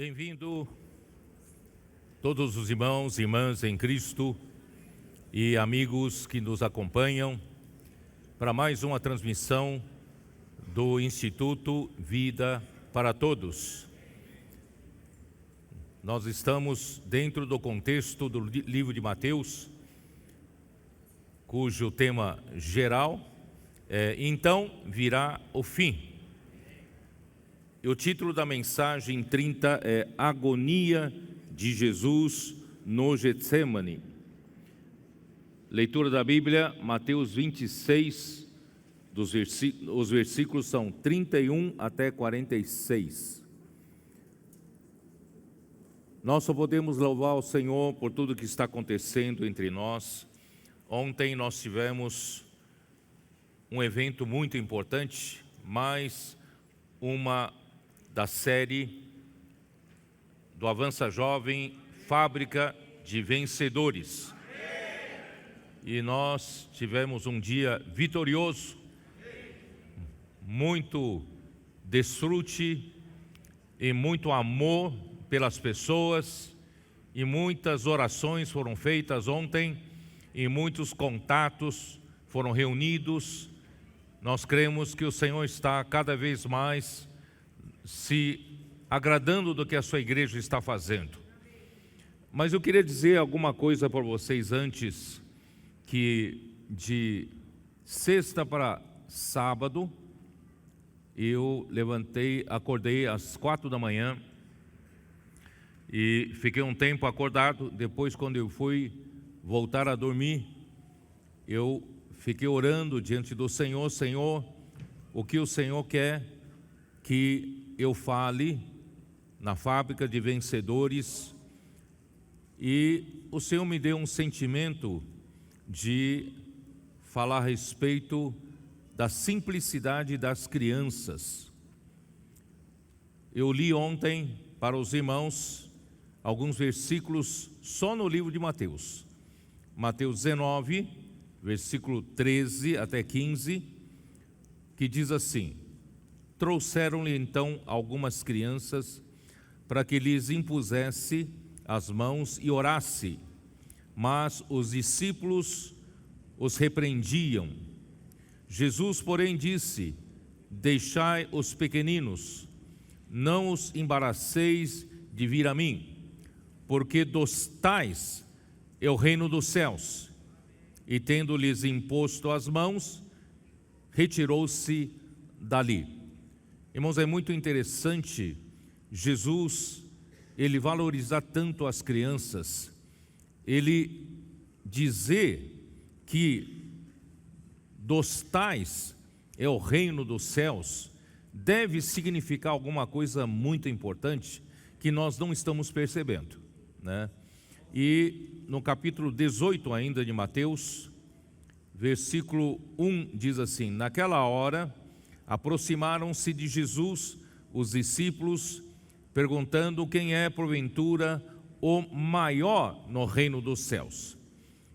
Bem-vindo todos os irmãos e irmãs em Cristo e amigos que nos acompanham para mais uma transmissão do Instituto Vida para Todos. Nós estamos dentro do contexto do livro de Mateus, cujo tema geral é Então Virá o Fim. E o título da mensagem 30 é Agonia de Jesus no Getsêmani. Leitura da Bíblia, Mateus 26, os versículos são 31 até 46. Nós só podemos louvar o Senhor por tudo que está acontecendo entre nós. Ontem nós tivemos um evento muito importante, mais uma da série do Avança Jovem, Fábrica de Vencedores. E nós tivemos um dia vitorioso, muito desfrute e muito amor pelas pessoas, e muitas orações foram feitas ontem, e muitos contatos foram reunidos. Nós cremos que o Senhor está cada vez mais se agradando do que a sua igreja está fazendo. Mas eu queria dizer alguma coisa para vocês antes, que de sexta para sábado, eu acordei às 4 da manhã e fiquei um tempo acordado. Depois, quando eu fui voltar a dormir, eu fiquei orando diante do Senhor. Senhor, o que o Senhor quer que eu fale na Fábrica de Vencedores? E o Senhor me deu um sentimento de falar a respeito da simplicidade das crianças. Eu li ontem para os irmãos alguns versículos só no livro de Mateus. Mateus 19, versículo 13 até 15, que diz assim: Trouxeram-lhe então algumas crianças para que lhes impusesse as mãos e orasse, mas os discípulos os repreendiam. Jesus, porém, disse: Deixai os pequeninos, não os embaraceis de vir a mim, porque dos tais é o reino dos céus. E tendo-lhes imposto as mãos, retirou-se dali. Irmãos, é muito interessante Jesus, ele valorizar tanto as crianças, ele dizer que dos tais é o reino dos céus, deve significar alguma coisa muito importante que nós não estamos percebendo, né? E no capítulo 18 ainda de Mateus, versículo 1 diz assim: Naquela hora aproximaram-se de Jesus os discípulos, perguntando quem é, porventura, o maior no reino dos céus.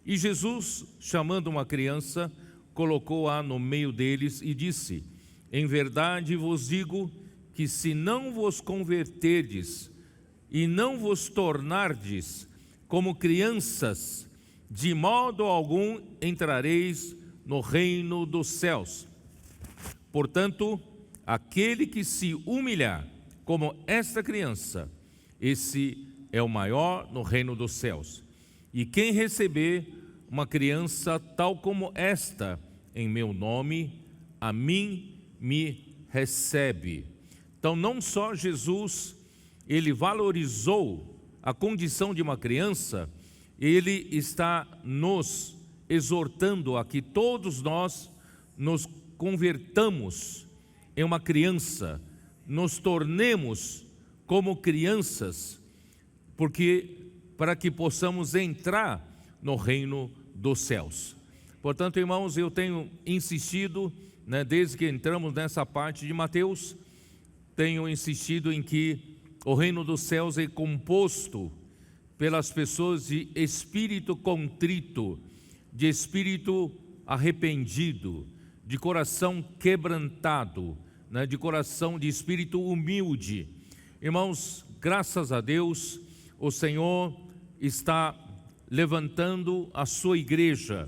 E Jesus, chamando uma criança, colocou-a no meio deles e disse: Em verdade vos digo que se não vos converterdes e não vos tornardes como crianças, de modo algum entrareis no reino dos céus. Portanto, aquele que se humilhar como esta criança, esse é o maior no reino dos céus. E quem receber uma criança tal como esta em meu nome, a mim me recebe. Então, não só Jesus, ele valorizou a condição de uma criança, ele está nos exortando a que todos nós nos convertamos em uma criança, nos tornemos como crianças, porque para que possamos entrar no reino dos céus. Portanto, irmãos, eu tenho insistido, desde que entramos nessa parte de Mateus, tenho insistido em que o reino dos céus é composto pelas pessoas de espírito contrito, de espírito arrependido, de coração quebrantado, de coração, de espírito humilde. Irmãos, graças a Deus, o Senhor está levantando a sua igreja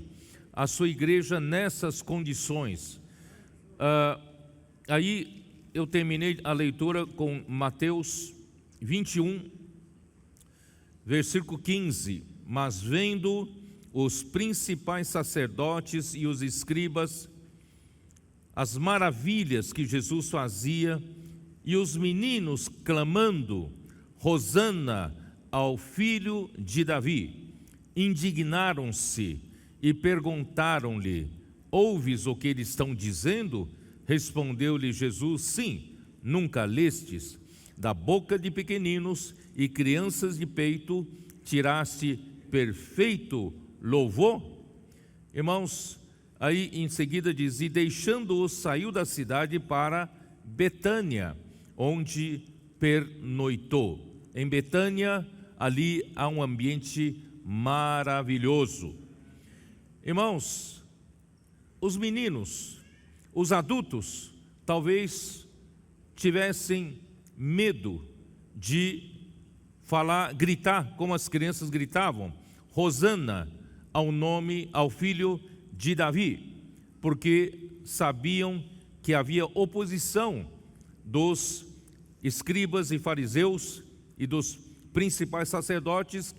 nessas condições. Aí eu terminei a leitura com Mateus 21, versículo 15. Mas vendo os principais sacerdotes e os escribas as maravilhas que Jesus fazia, e os meninos clamando, Hosana ao filho de Davi, indignaram-se e perguntaram-lhe: ouves o que eles estão dizendo? Respondeu-lhe Jesus: sim, nunca lestes, da boca de pequeninos e crianças de peito tiraste perfeito louvor? Irmãos, aí em seguida diz: e deixando-os saiu da cidade para Betânia, onde pernoitou. Em Betânia, ali há um ambiente maravilhoso. Irmãos, os meninos, os adultos, talvez tivessem medo de falar, gritar como as crianças gritavam, Hosana ao filho de Davi, porque sabiam que havia oposição dos escribas e fariseus e dos principais sacerdotes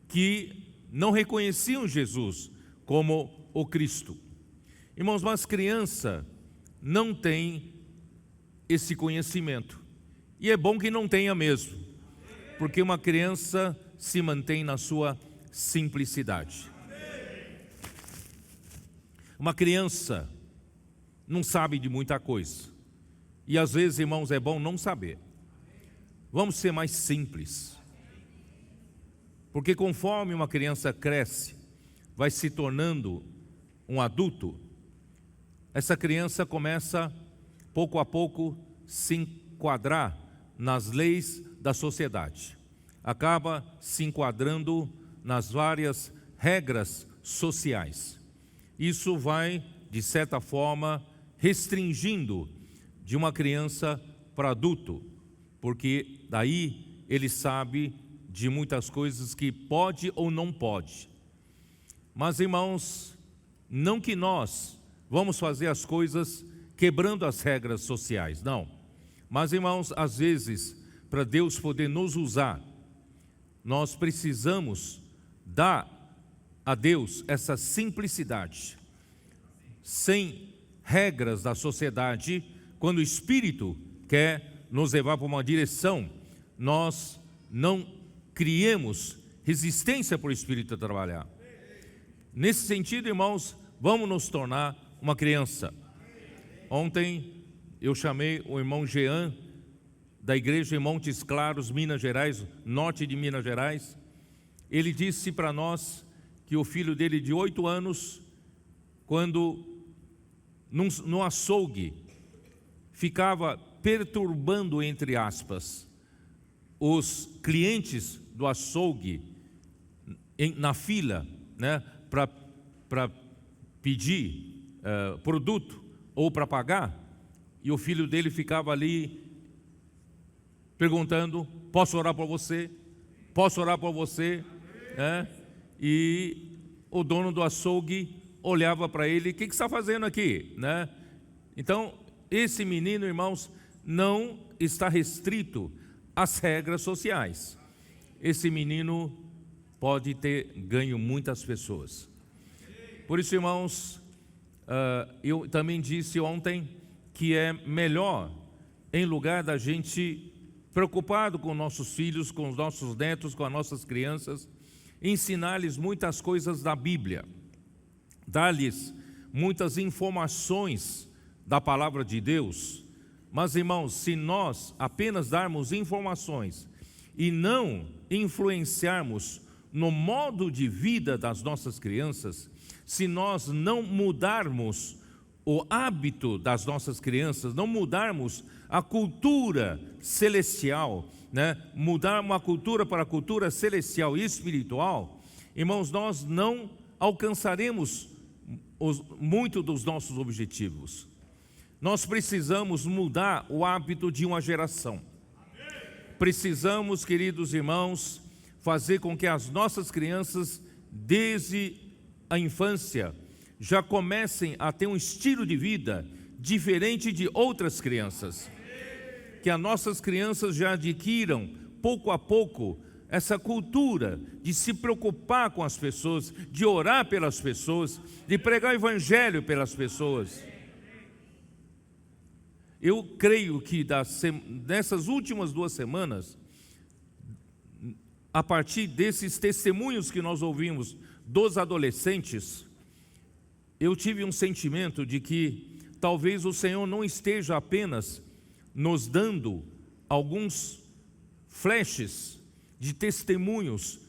que não reconheciam Jesus como o Cristo. Irmãos, mas criança não tem esse conhecimento, e é bom que não tenha mesmo, porque uma criança se mantém na sua simplicidade. Uma criança não sabe de muita coisa, e às vezes, irmãos, é bom não saber. Vamos ser mais simples, porque conforme uma criança cresce, vai se tornando um adulto, essa criança começa, pouco a pouco, se enquadrar nas leis da sociedade, acaba se enquadrando nas várias regras sociais. Isso vai, de certa forma, restringindo de uma criança para adulto, porque daí ele sabe de muitas coisas que pode ou não pode. Mas, irmãos, não que nós vamos fazer as coisas quebrando as regras sociais, não. Mas, irmãos, às vezes, para Deus poder nos usar, nós precisamos dar a Deus essa simplicidade, sem regras da sociedade. Quando o Espírito quer nos levar para uma direção, nós não criemos resistência para o Espírito trabalhar. Nesse sentido, irmãos, vamos nos tornar uma criança. Ontem eu chamei o irmão Jean, da igreja em Montes Claros, Minas Gerais, norte de Minas Gerais. Ele disse para nós que o filho dele de 8 anos, quando no açougue, ficava perturbando, entre aspas, os clientes do açougue na fila, né, para pedir produto ou para pagar, e o filho dele ficava ali perguntando: posso orar por você? Posso orar por você? E o dono do açougue olhava para ele: o que você está fazendo aqui? Né? Então, esse menino, irmãos, não está restrito às regras sociais. Esse menino pode ter ganho muitas pessoas. Por isso, irmãos, eu também disse ontem que é melhor, em lugar da gente preocupado com nossos filhos, com os nossos netos, com as nossas crianças, ensinar-lhes muitas coisas da Bíblia, dar-lhes muitas informações da palavra de Deus. Mas, irmãos, se nós apenas darmos informações e não influenciarmos no modo de vida das nossas crianças, se nós não mudarmos o hábito das nossas crianças, não mudarmos a cultura celestial, né? Mudar uma cultura para a cultura celestial e espiritual, irmãos, nós não alcançaremos muito dos nossos objetivos. Nós precisamos mudar o hábito de uma geração. Precisamos, queridos irmãos, fazer com que as nossas crianças, desde a infância, já comecem a ter um estilo de vida diferente de outras crianças. Que as nossas crianças já adquiram, pouco a pouco, essa cultura de se preocupar com as pessoas, de orar pelas pessoas, de pregar o evangelho pelas pessoas. Eu creio que nessas últimas 2 semanas, a partir desses testemunhos que nós ouvimos dos adolescentes, eu tive um sentimento de que talvez o Senhor não esteja apenas nos dando alguns flashes de testemunhos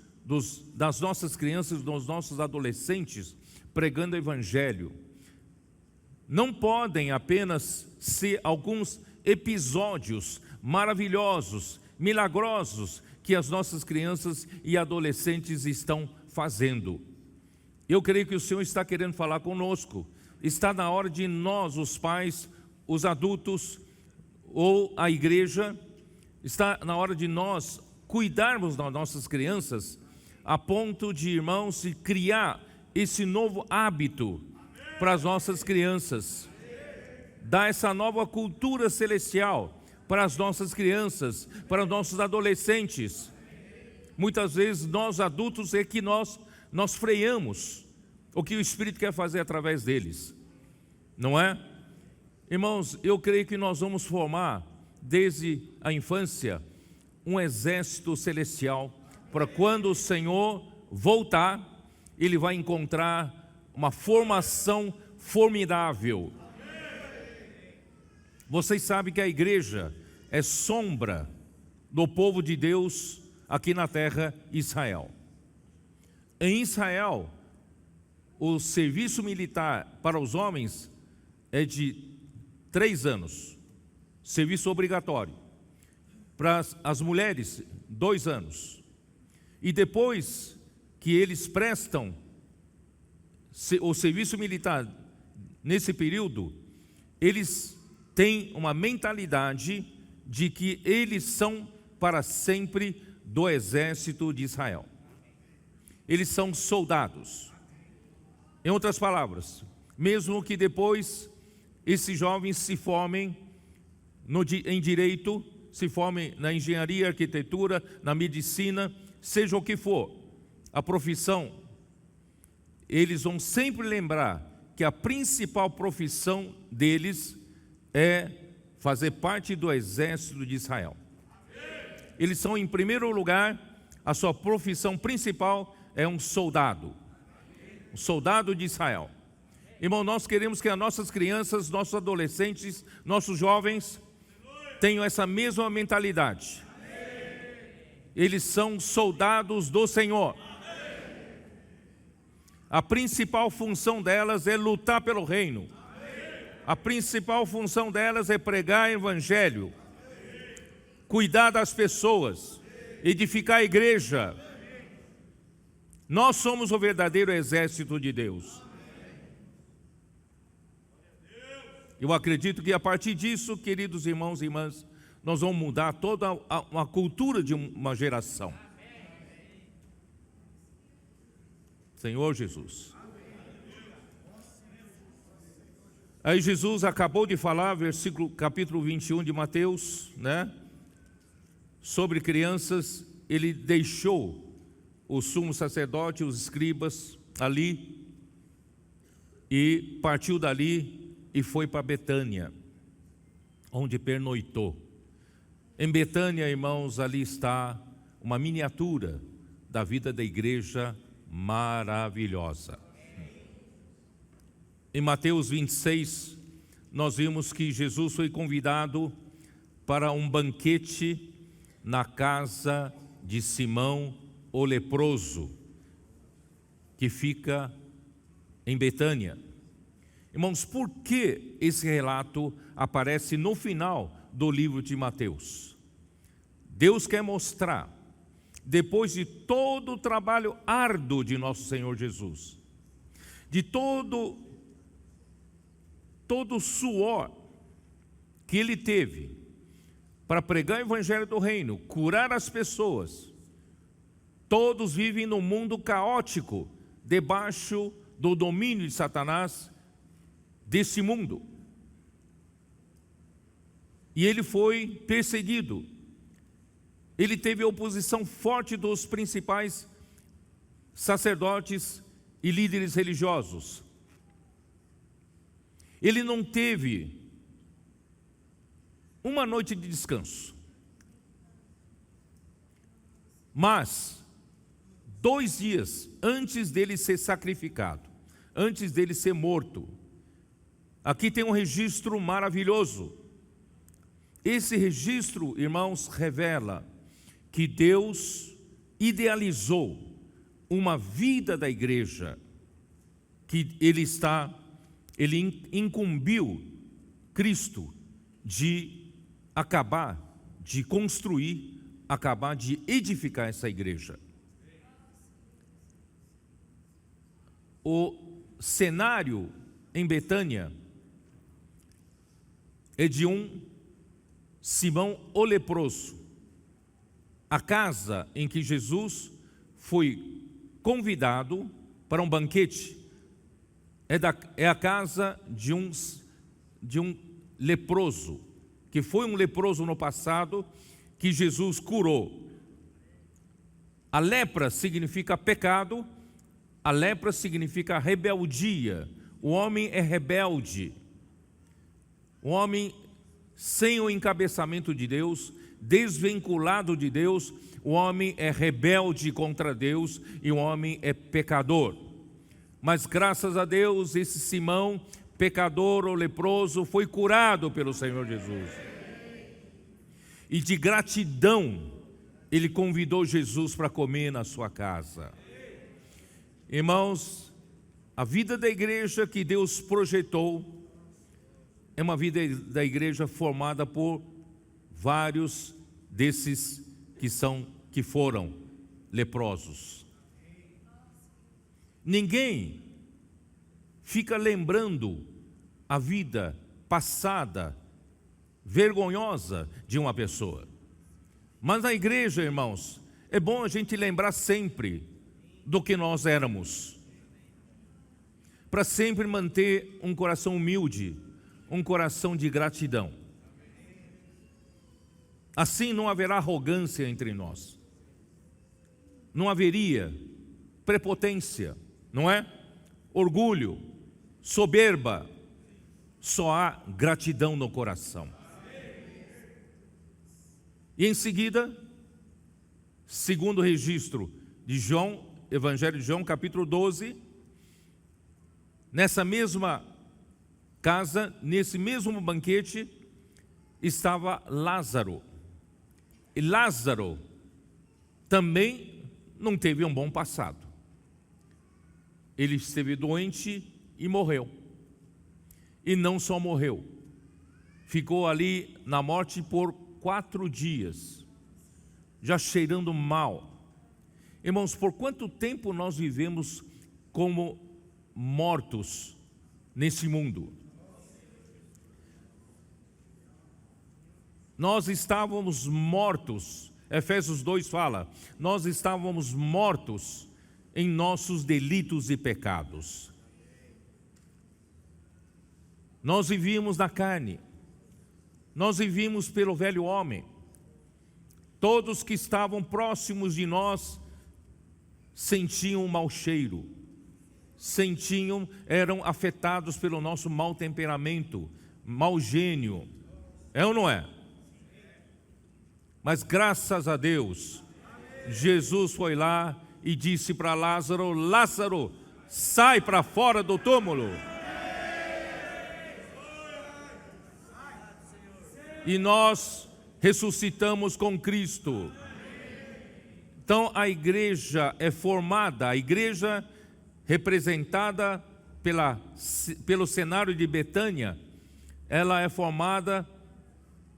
das nossas crianças, dos nossos adolescentes, pregando o evangelho. Não podem apenas ser alguns episódios maravilhosos, milagrosos, que as nossas crianças e adolescentes estão fazendo. Eu creio que o Senhor está querendo falar conosco. Está na hora de nós, os pais, os adultos ou a igreja, está na hora de nós cuidarmos das nossas crianças, a ponto de, irmãos, de criar esse novo hábito para as nossas crianças, dar essa nova cultura celestial para as nossas crianças, para os nossos adolescentes. Muitas vezes nós adultos é que nós freamos o que o Espírito quer fazer através deles, não é? Irmãos, eu creio que nós vamos formar desde a infância um exército celestial, para quando o Senhor voltar, Ele vai encontrar uma formação formidável. Vocês sabem que a igreja é sombra do povo de Deus aqui na terra, Israel. Em Israel, o serviço militar para os homens é de 3 anos, serviço obrigatório. Para as mulheres, 2 anos. E depois que eles prestam o serviço militar, nesse período, eles têm uma mentalidade de que eles são para sempre do exército de Israel. Eles são soldados. Em outras palavras, mesmo que depois esses jovens se formem em direito, se formem na engenharia, arquitetura, na medicina, seja o que for, a profissão, eles vão sempre lembrar que a principal profissão deles é fazer parte do exército de Israel. Eles são, em primeiro lugar, a sua profissão principal é um soldado de Israel. Irmão, nós queremos que as nossas crianças, nossos adolescentes, nossos jovens tenham essa mesma mentalidade. Eles são soldados do Senhor. A principal função delas é lutar pelo reino. A principal função delas é pregar o evangelho, cuidar das pessoas, edificar a igreja. Nós somos o verdadeiro exército de Deus. Eu acredito que a partir disso, queridos irmãos e irmãs, nós vamos mudar toda uma cultura de uma geração. Senhor Jesus. Aí Jesus acabou de falar, capítulo 21 de Mateus, né? Sobre crianças. Ele deixou o sumo sacerdote, os escribas ali, e partiu dali e foi para Betânia, onde pernoitou. Em Betânia, irmãos, ali está uma miniatura da vida da igreja maravilhosa. Em Mateus 26, nós vimos que Jesus foi convidado para um banquete na casa de Simão, o leproso, que fica em Betânia. Irmãos, por que esse relato aparece no final do livro de Mateus? Deus quer mostrar, depois de todo o trabalho árduo de nosso Senhor Jesus, de todo o suor que Ele teve para pregar o evangelho do reino, curar as pessoas. Todos vivem num mundo caótico, debaixo do domínio de Satanás, desse mundo. E ele foi perseguido. Ele teve a oposição forte dos principais sacerdotes e líderes religiosos. Ele não teve uma noite de descanso. Mas 2 dias antes dele ser sacrificado, antes dele ser morto, aqui tem um registro maravilhoso. Esse registro, irmãos, revela que Deus idealizou uma vida da igreja, que ele incumbiu Cristo de acabar, de construir, acabar de edificar essa igreja. O cenário em Betânia é de um Simão o leproso. A casa em que Jesus foi convidado para um banquete é a casa de um leproso, que foi um leproso no passado, que Jesus curou. A lepra significa pecado, a lepra significa rebeldia. O homem é rebelde. O homem sem o encabeçamento de Deus, desvinculado de Deus, o homem é rebelde contra Deus e o homem é pecador. Mas graças a Deus, esse Simão, pecador ou leproso, foi curado pelo Senhor Jesus. E de gratidão, ele convidou Jesus para comer na sua casa. Irmãos, a vida da igreja que Deus projetou é uma vida da igreja formada por vários desses que foram leprosos. Ninguém fica lembrando a vida passada, vergonhosa de uma pessoa. Mas na igreja, irmãos, é bom a gente lembrar sempre do que nós éramos, para sempre manter um coração humilde, um coração de gratidão. Assim não haverá arrogância entre nós, não haveria prepotência, não é? Orgulho, soberba, só há gratidão no coração. E em seguida, segundo o registro de João, Evangelho de João, capítulo 12, nessa mesma casa, nesse mesmo banquete, estava Lázaro. E Lázaro também não teve um bom passado. Ele esteve doente e morreu. E não só morreu, ficou ali na morte por 4 dias, já cheirando mal. Irmãos, por quanto tempo nós vivemos como mortos nesse mundo? Nós estávamos mortos, Efésios 2 fala, nós estávamos mortos em nossos delitos e pecados. Nós vivíamos na carne, nós vivíamos pelo velho homem. Todos que estavam próximos de nós sentiam um mau cheiro, eram afetados pelo nosso mau temperamento, mau gênio. É ou não é? Mas graças a Deus, Jesus foi lá e disse para Lázaro: Lázaro, sai para fora do túmulo. E nós ressuscitamos com Cristo. Então a igreja representada pelo cenário de Betânia, ela é formada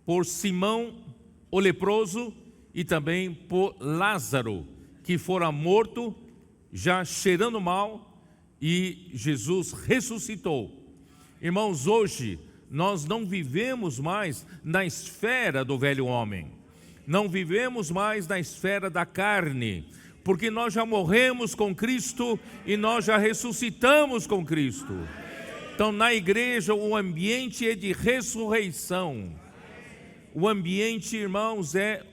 por Simão o leproso e também por Lázaro, que fora morto, já cheirando mal, e Jesus ressuscitou. Irmãos, hoje nós não vivemos mais na esfera do velho homem, não vivemos mais na esfera da carne, porque nós já morremos com Cristo e nós já ressuscitamos com Cristo. Então, na igreja, o ambiente é de ressurreição. O ambiente, irmãos, é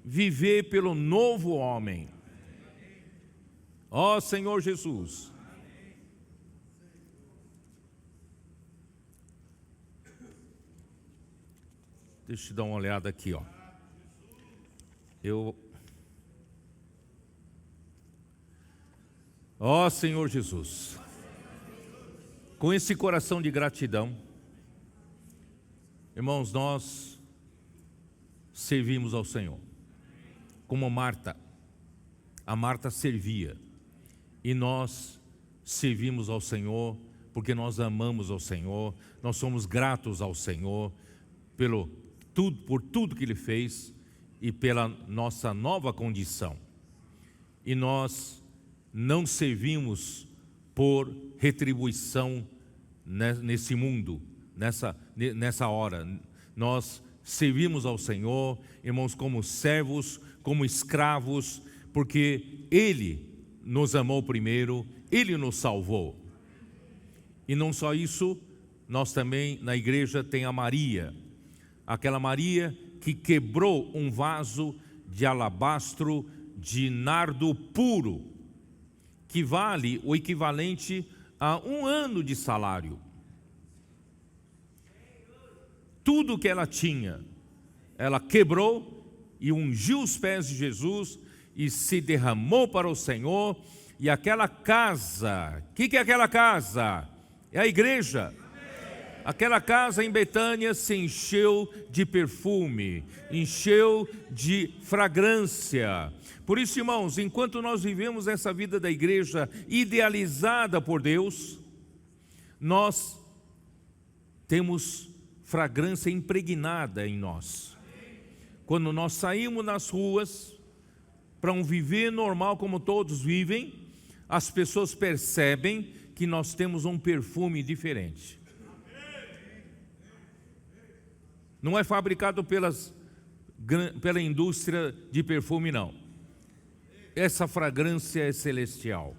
viver pelo novo homem. Ó Senhor Jesus. Deixa eu dar uma olhada aqui, ó. Ó Senhor Jesus, com esse coração de gratidão, irmãos, nós servimos ao Senhor, como Marta. A Marta servia, e nós servimos ao Senhor, porque nós amamos ao Senhor, nós somos gratos ao Senhor, por tudo que Ele fez, e pela nossa nova condição. E nós não servimos por retribuição nesse mundo, nessa hora. Nós servimos ao Senhor, irmãos, como servos, como escravos, porque Ele nos amou primeiro, Ele nos salvou. E não só isso, nós também na igreja tem a Maria, aquela Maria que quebrou um vaso de alabastro de nardo puro, que vale o equivalente a 1 ano de salário. Tudo que ela tinha, ela quebrou e ungiu os pés de Jesus e se derramou para o Senhor. E aquela casa, o que é aquela casa? É a igreja. Aquela casa em Betânia se encheu de perfume, encheu de fragrância. Por isso, irmãos, enquanto nós vivemos essa vida da igreja idealizada por Deus, nós temos fragrância impregnada em nós. Quando nós saímos nas ruas para um viver normal como todos vivem, as pessoas percebem que nós temos um perfume diferente. Não é fabricado pela indústria de perfume, não. Essa fragrância é celestial.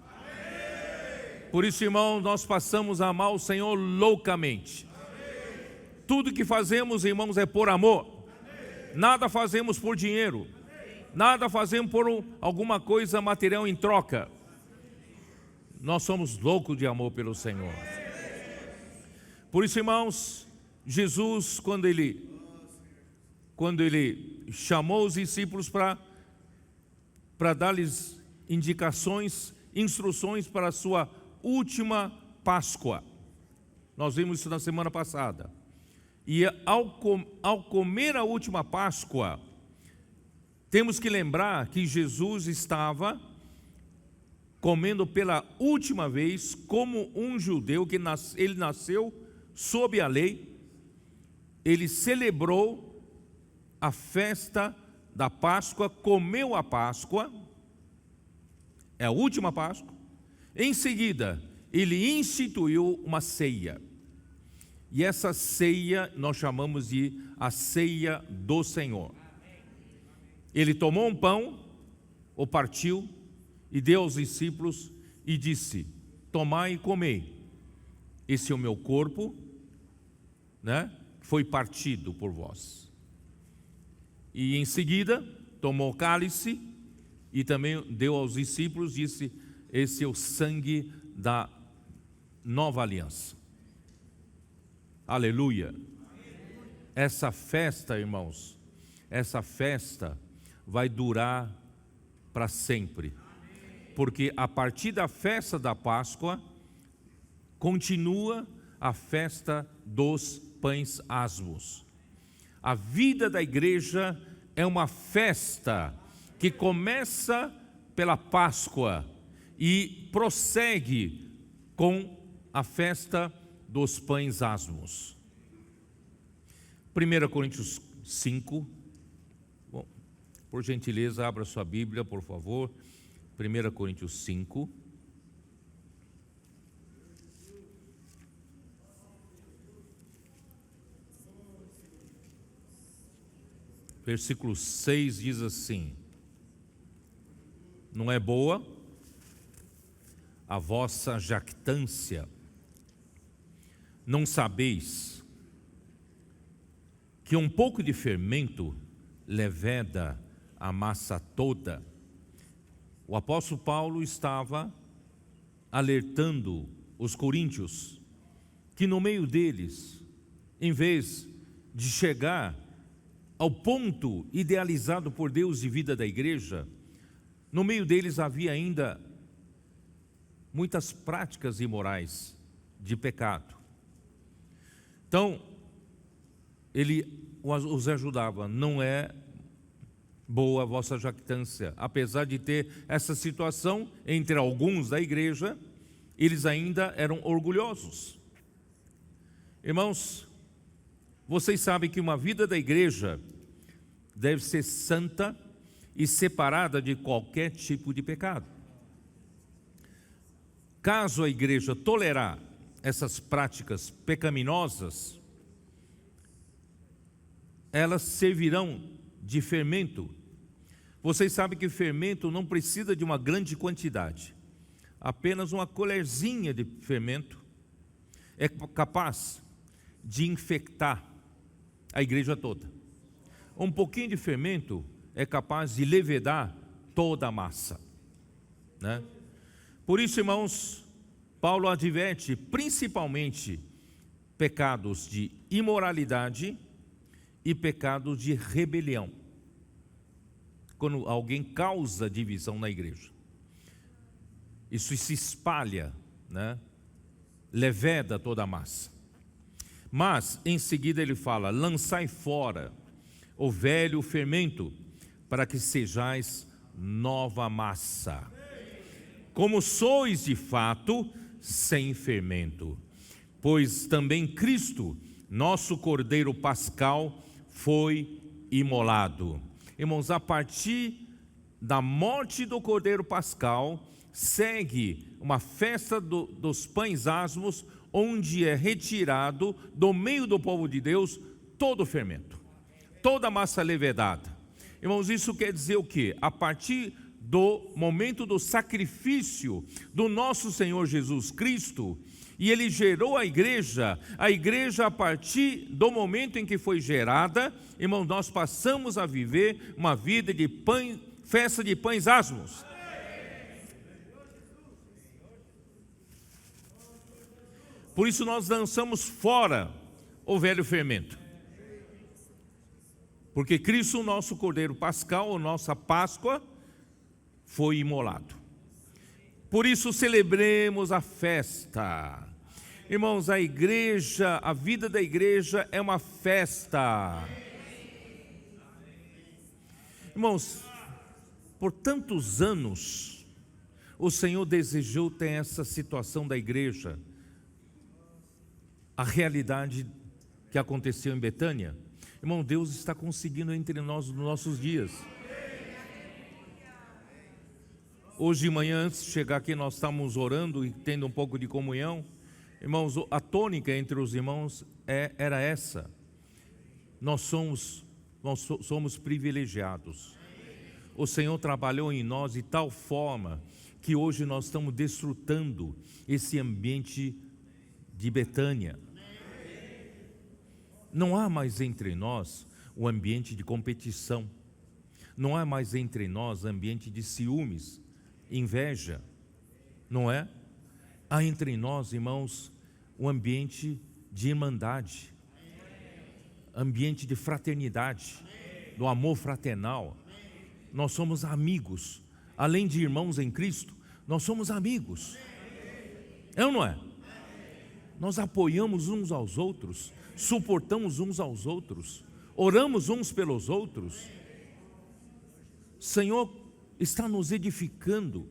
Por isso, irmão, nós passamos a amar o Senhor loucamente. Tudo que fazemos, irmãos, é por amor. Nada fazemos por dinheiro. Nada fazemos por alguma coisa material em troca. Nós somos loucos de amor pelo Senhor. Por isso, irmãos, Jesus, quando ele chamou os discípulos para dar-lhes indicações, instruções para a sua última Páscoa. Nós vimos isso na semana passada. E ao comer a última Páscoa, temos que lembrar que Jesus estava comendo pela última vez como um judeu, ele nasceu sob a lei, ele celebrou a festa da Páscoa, comeu a Páscoa, é a última Páscoa. Em seguida, ele instituiu uma ceia. E essa ceia nós chamamos de a ceia do Senhor. Ele tomou um pão, o partiu e deu aos discípulos e disse: tomai e comei, esse é o meu corpo, foi partido por vós. E em seguida tomou o cálice e também deu aos discípulos, disse: esse é o sangue da nova aliança. Aleluia. Essa festa, irmãos, essa festa vai durar para sempre, porque a partir da festa da Páscoa continua a festa dos pães asmos. A vida da igreja é uma festa que começa pela Páscoa e prossegue com a festa dos pães asmos. 1 Coríntios 5. Bom, por gentileza, abra sua Bíblia, por favor. 1 Coríntios 5. versículo 6 diz assim: não é boa a vossa jactância, não sabeis que um pouco de fermento leveda a massa toda? O apóstolo Paulo estava alertando os coríntios que no meio deles, em vez de chegar ao ponto idealizado por Deus de vida da igreja, no meio deles havia ainda muitas práticas imorais de pecado. Então, ele os ajudava. Não é boa a vossa jactância. Apesar de ter essa situação entre alguns da igreja, eles ainda eram orgulhosos. Irmãos, vocês sabem que uma vida da igreja deve ser santa e separada de qualquer tipo de pecado. Caso a igreja tolerar essas práticas pecaminosas, elas servirão de fermento. Vocês sabem que fermento não precisa de uma grande quantidade. Apenas uma colherzinha de fermento é capaz de infectar a igreja toda. Um pouquinho de fermento é capaz de levedar toda a massa, né? Por isso, irmãos, Paulo adverte principalmente pecados de imoralidade e pecados de rebelião, quando alguém causa divisão na igreja. Isso se espalha, né? Leveda toda a massa. Mas, em seguida ele fala: lançai fora o velho fermento, para que sejais nova massa, como sois de fato sem fermento. Pois também Cristo, nosso Cordeiro Pascal, foi imolado. Irmãos, a partir da morte do Cordeiro Pascal, segue uma festa dos pães asmos, onde é retirado do meio do povo de Deus todo o fermento, toda a massa levedada. Irmãos, isso quer dizer o quê? A partir do momento do sacrifício do nosso Senhor Jesus Cristo, e Ele gerou a igreja a partir do momento em que foi gerada, irmãos, nós passamos a viver uma vida de festa de pães asmos. Por isso nós lançamos fora o velho fermento, porque Cristo, nosso Cordeiro Pascal, a nossa Páscoa, foi imolado. Por isso celebremos a festa. Irmãos, a igreja, a vida da igreja é uma festa. Irmãos, por tantos anos, o Senhor desejou ter essa situação da igreja. A realidade que aconteceu em Betânia, irmão, Deus está conseguindo entre nós nos nossos dias. Hoje de manhã, antes de chegar aqui, nós estávamos orando e tendo um pouco de comunhão. Irmãos, a tônica entre os irmãos era essa: nós somos privilegiados. O Senhor trabalhou em nós de tal forma que hoje nós estamos desfrutando esse ambiente de Betânia. Não há mais entre nós o ambiente de competição, não há mais entre nós ambiente de ciúmes, inveja, não é? Há entre nós, irmãos, um ambiente de irmandade, ambiente de fraternidade, do amor fraternal. Nós somos amigos, além de irmãos em Cristo, nós somos amigos. É ou não é? Nós apoiamos uns aos outros, suportamos uns aos outros, oramos uns pelos outros. O Senhor está nos edificando.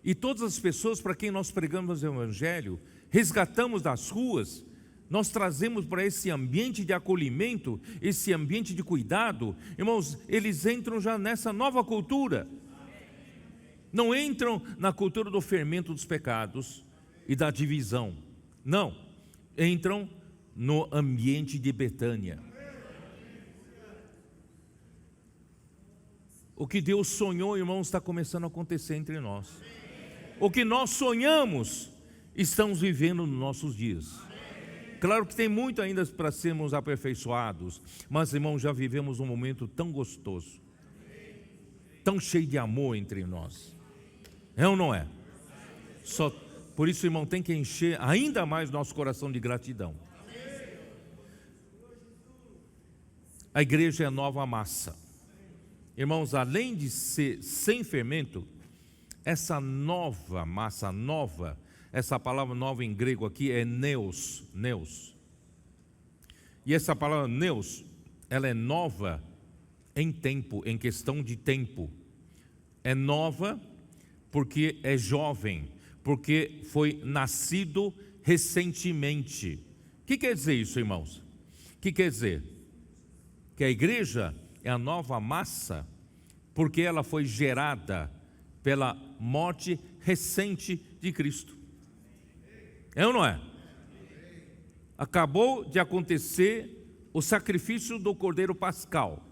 E todas as pessoas para quem nós pregamos o Evangelho, resgatamos das ruas, nós trazemos para esse ambiente de acolhimento, esse ambiente de cuidado. Irmãos, eles entram já nessa nova cultura. Não entram na cultura do fermento dos pecados e da divisão. Não, entram no ambiente de Betânia. O que Deus sonhou, irmãos, está começando a acontecer entre nós. O que nós sonhamos, estamos vivendo nos nossos dias. Claro que tem muito ainda para sermos aperfeiçoados, mas, irmãos, já vivemos um momento tão gostoso, tão cheio de amor entre nós. É ou não é? Por isso, irmão, tem que encher ainda mais nosso coração de gratidão. A igreja é a nova massa. Irmãos, além de ser sem fermento, essa nova massa, essa palavra nova em grego aqui é neos. E essa palavra neos, ela é nova em tempo, em questão de tempo. É nova porque é jovem, porque foi nascido recentemente. O que quer dizer isso, irmãos? O que quer dizer? Que a igreja é a nova massa porque ela foi gerada pela morte recente de Cristo. É ou não é? Acabou de acontecer o sacrifício do Cordeiro Pascal.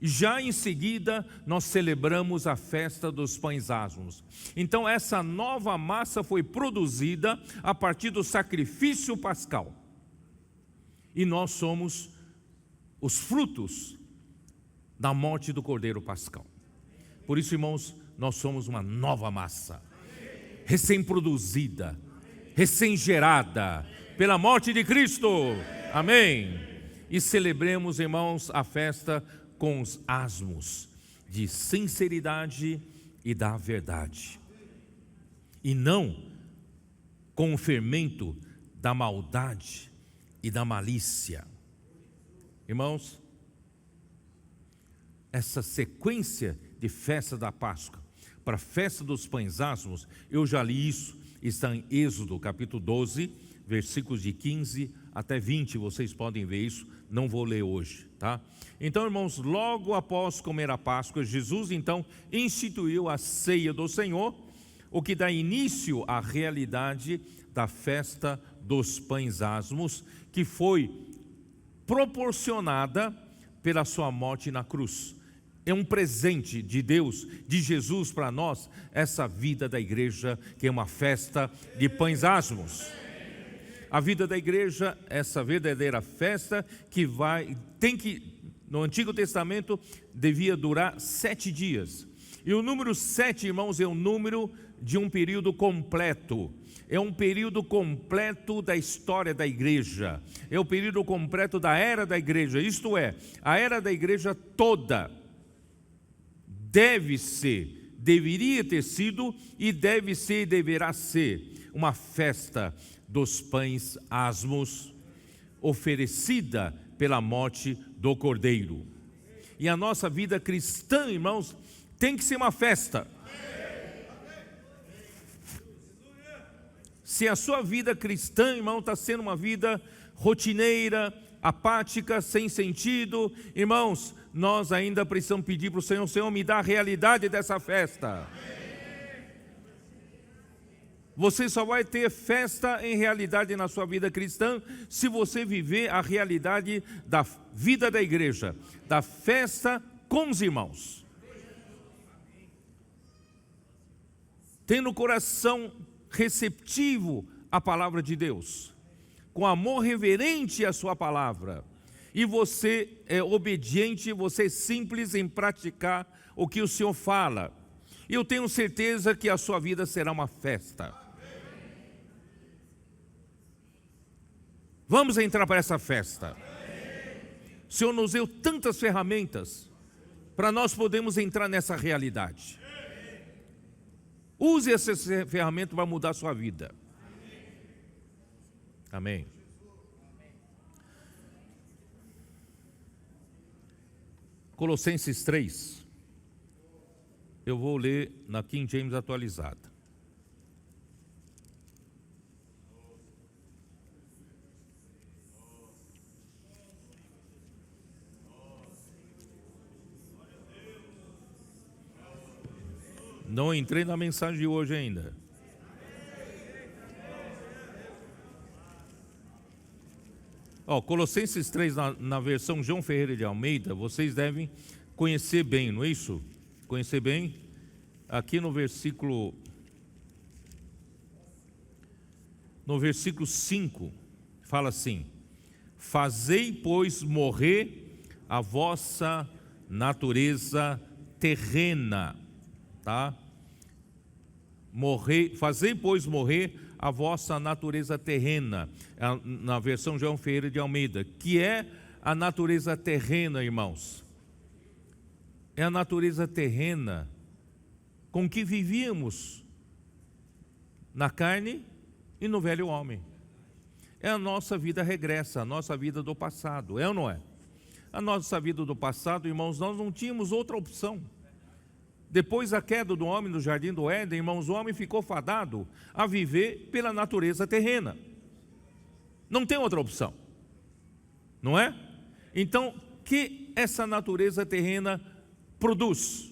E já em seguida nós celebramos a festa dos pães asmos. Então essa nova massa foi produzida a partir do sacrifício pascal. E nós somos os frutos da morte do Cordeiro Pascal. Por isso, irmãos, nós somos uma nova massa, recém-produzida, recém-gerada pela morte de Cristo. Amém. E celebremos, irmãos, a festa com os asmos de sinceridade e da verdade, e não com o fermento da maldade e da malícia. Irmãos, essa sequência de festa da Páscoa para a festa dos pães asmos, eu já li isso, está em Êxodo capítulo 12, versículos de 15 até 20, vocês podem ver isso, não vou ler hoje, tá? Então, irmãos, logo após comer a Páscoa, Jesus então instituiu a ceia do Senhor, o que dá início à realidade da festa dos pães asmos, que foi proporcionada pela sua morte na cruz. É um presente de Deus, de Jesus para nós, essa vida da igreja, que é uma festa de pães asmos. A vida da igreja, essa verdadeira festa que no Antigo Testamento, devia durar 7 dias. E o número 7, irmãos, é o número de um período completo. É um período completo da história da igreja. É o período completo da era da igreja. Isto é, a era da igreja toda deveria ter sido e deve ser e deverá ser uma festa dos pães asmos, oferecida pela morte do Cordeiro. E a nossa vida cristã, irmãos, tem que ser uma festa. Se a sua vida cristã, irmão, está sendo uma vida rotineira, apática, sem sentido, irmãos, nós ainda precisamos pedir para o Senhor: Senhor, me dá a realidade dessa festa. Você só vai ter festa em realidade na sua vida cristã se você viver a realidade da vida da igreja, da festa com os irmãos. Tendo o coração receptivo à palavra de Deus, com amor reverente à sua palavra, e você é obediente, você é simples em praticar o que o Senhor fala. E eu tenho certeza que a sua vida será uma festa. Vamos entrar para essa festa. O Senhor nos deu tantas ferramentas para nós podermos entrar nessa realidade. Use essa ferramenta para mudar a sua vida. Amém. Colossenses 3. Eu vou ler na King James atualizada. Não entrei na mensagem de hoje ainda. Colossenses 3, na versão João Ferreira de Almeida, vocês devem conhecer bem, não é isso? conhecer bem. Aqui no versículo 5, fala assim: fazei, pois, morrer a vossa natureza terrena, tá? Fazei, pois, morrer a vossa natureza terrena, na versão João Ferreira de Almeida. Que é a natureza terrena, irmãos? É a natureza terrena com que vivíamos na carne e no velho homem. É a nossa vida regressa, a nossa vida do passado, é ou não é? A nossa vida do passado, irmãos, nós não tínhamos outra opção. Depois da queda do homem no jardim do Éden, irmãos, o homem ficou fadado a viver pela natureza terrena. Não tem outra opção, não é? Então, o que essa natureza terrena produz?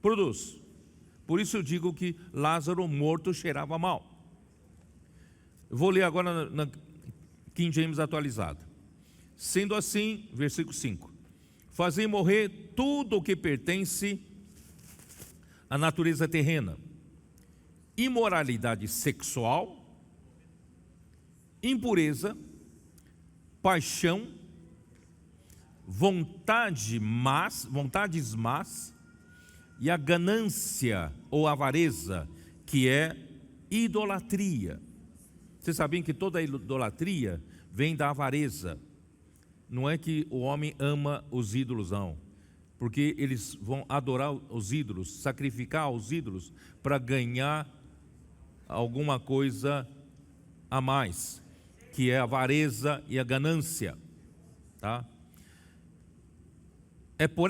Por isso eu digo que Lázaro morto cheirava mal. Eu vou ler agora na King James atualizada. Sendo assim, versículo 5: fazei morrer tudo o que pertence à natureza terrena: imoralidade sexual, impureza, paixão, vontades más e a ganância ou avareza, que é idolatria. Vocês sabiam que toda idolatria vem da avareza? Não é que o homem ama os ídolos, não, porque eles vão adorar os ídolos, sacrificar os ídolos para ganhar alguma coisa a mais, que é a avareza e a ganância, tá? É por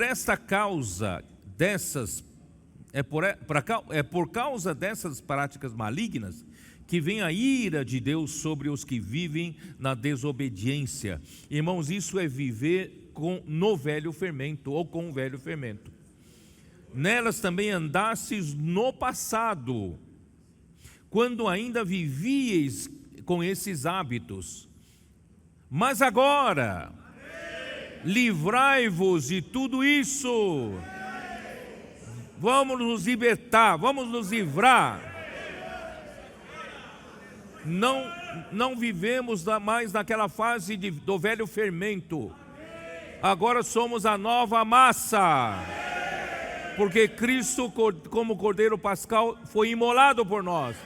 causa dessas práticas malignas que vem a ira de Deus sobre os que vivem na desobediência. Irmãos, isso é viver no velho fermento, ou com o velho fermento. Nelas também andastes no passado, quando ainda vivieis com esses hábitos. Mas agora, livrai-vos de tudo isso. Vamos nos libertar, vamos nos livrar. Não vivemos mais naquela fase do velho fermento. Agora somos a nova massa, porque Cristo, como Cordeiro Pascal, foi imolado por nós,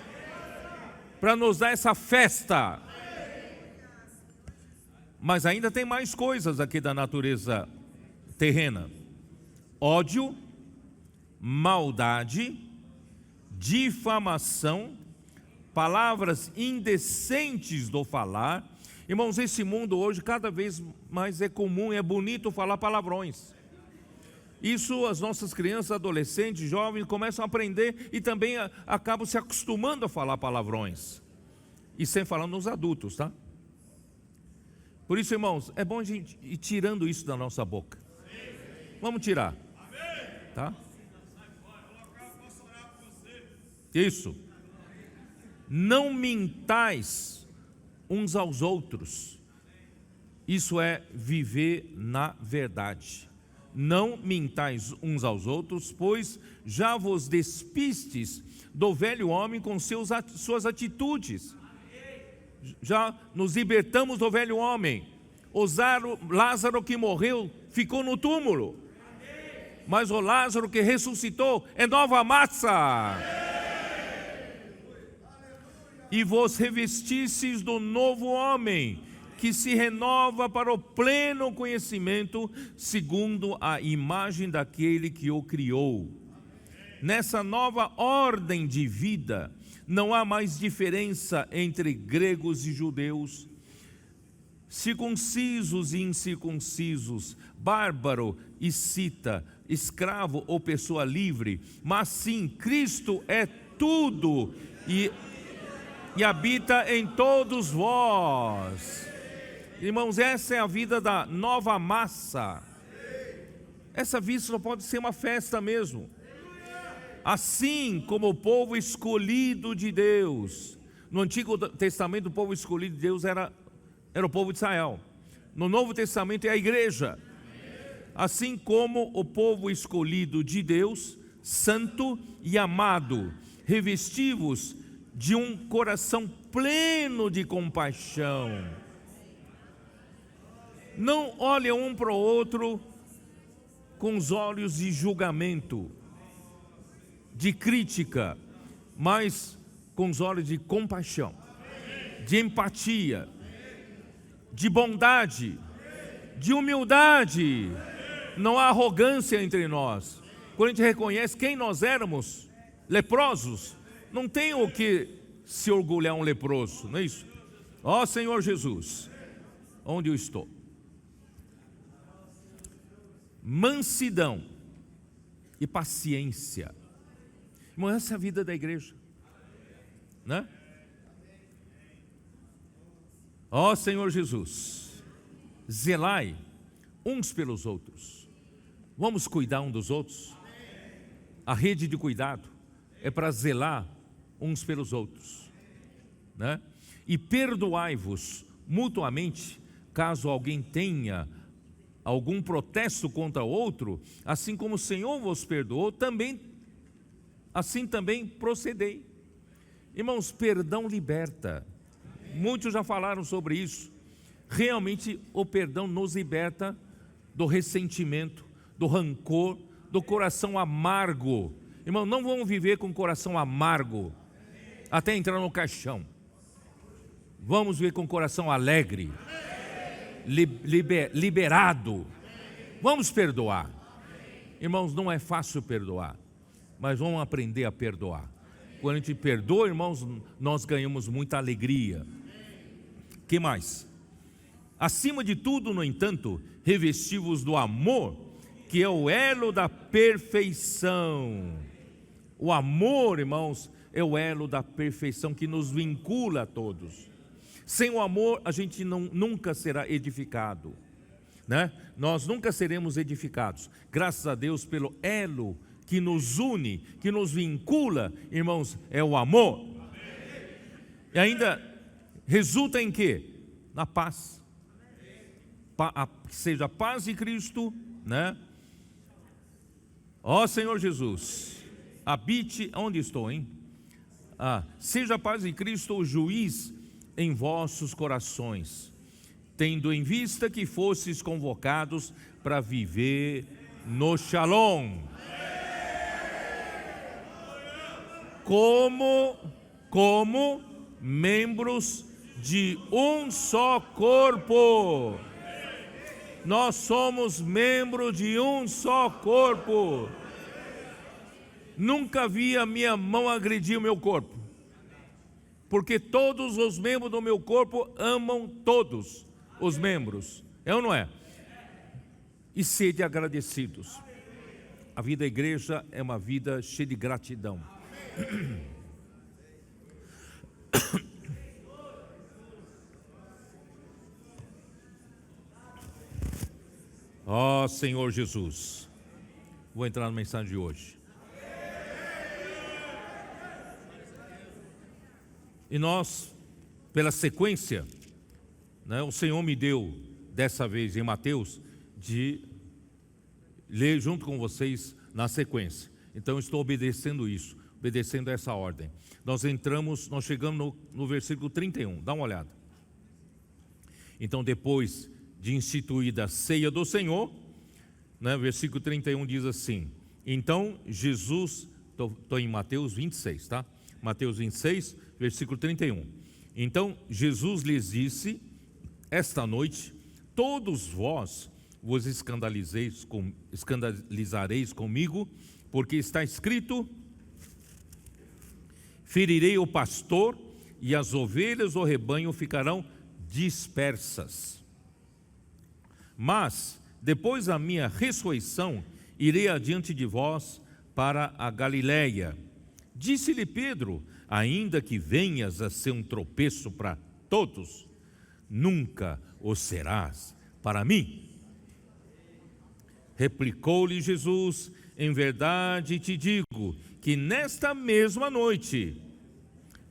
para nos dar essa festa. Mas ainda tem mais coisas aqui da natureza terrena: ódio, maldade, difamação, palavras indecentes do falar. Irmãos, esse mundo hoje cada vez mais é comum, é bonito falar palavrões. Isso as nossas crianças, adolescentes, jovens começam a aprender e também acabam se acostumando a falar palavrões. E sem falar nos adultos, tá? Por isso, irmãos, é bom a gente ir tirando isso da nossa boca. Vamos tirar, tá? Isso. Não mintais uns aos outros. Isso é viver na verdade. Não mintais uns aos outros, pois já vos despistes do velho homem com suas atitudes. Já nos libertamos do velho homem. Lázaro que morreu ficou no túmulo, mas o Lázaro que ressuscitou é nova massa. E vos revestistes do novo homem, que se renova para o pleno conhecimento, segundo a imagem daquele que o criou. Nessa nova ordem de vida, não há mais diferença entre gregos e judeus, circuncisos e incircuncisos, bárbaro e cita, escravo ou pessoa livre, mas sim, Cristo é tudo e habita em todos vós. Irmãos, essa é a vida da nova massa. Essa vida só pode ser uma festa mesmo. Assim como o povo escolhido de Deus. No Antigo Testamento, o povo escolhido de Deus era o povo de Israel. No Novo Testamento é a igreja. Assim como o povo escolhido de Deus santo e amado, revesti-vos de um coração pleno de compaixão. Não olhem um para o outro com os olhos de julgamento, de crítica, mas com os olhos de compaixão, de empatia, de bondade, de humildade. Não há arrogância entre nós. Quando a gente reconhece quem nós éramos, leprosos, não tem o que se orgulhar um leproso, não é isso? Ó Senhor Jesus, onde eu estou? Mansidão e paciência. Irmão, essa é a vida da igreja, né? Ó Senhor Jesus, zelai uns pelos outros. Vamos cuidar um dos outros. A rede de cuidado é para zelar uns pelos outros, né? E perdoai-vos mutuamente, caso alguém tenha algum protesto contra outro, assim como o Senhor vos perdoou, assim também procedei. Irmãos, perdão liberta. Muitos já falaram sobre isso. Realmente o perdão nos liberta do ressentimento, do rancor, do coração amargo. Irmão, não vamos viver com coração amargo até entrar no caixão. Vamos viver com coração alegre, liberado. Vamos perdoar. Irmãos, não é fácil perdoar, mas vamos aprender a perdoar. Quando a gente perdoa, irmãos, nós ganhamos muita alegria. Que mais? Acima de tudo, no entanto, revesti-vos do amor, que é o elo da perfeição. O amor, irmãos, é o elo da perfeição que nos vincula a todos. Sem o amor, a gente nunca será edificado, né? Nós nunca seremos edificados. Graças a Deus pelo elo que nos une, que nos vincula, irmãos, é o amor. E ainda resulta em quê? Na paz. Seja a paz de Cristo, né? Ó Senhor Jesus, habite, onde estou, hein? Seja a paz de Cristo o juiz em vossos corações, tendo em vista que fostes convocados para viver no Shalom, como membros de um só corpo. Nós somos membros de um só corpo. Nunca vi a minha mão agredir o meu corpo, porque todos os membros do meu corpo amam todos os membros, é ou não é? E sede agradecidos. A vida da igreja é uma vida cheia de gratidão. Ó Senhor Jesus, vou entrar na mensagem de hoje. E nós, pela sequência, né, o Senhor me deu, dessa vez em Mateus, de ler junto com vocês na sequência. Então estou obedecendo isso, obedecendo essa ordem. Nós chegamos no versículo 31, dá uma olhada. Então depois de instituída a ceia do Senhor, né, versículo 31 diz assim: então Jesus, estou em Mateus 26, tá? Mateus 26, versículo 31. Então Jesus lhes disse: esta noite todos vós vos escandalizareis comigo, porque está escrito: ferirei o pastor e as ovelhas do rebanho ficarão dispersas. Mas depois da minha ressurreição irei adiante de vós para a Galiléia. Disse-lhe Pedro: ainda que venhas a ser um tropeço para todos, nunca o serás para mim. Replicou-lhe Jesus: em verdade te digo que nesta mesma noite,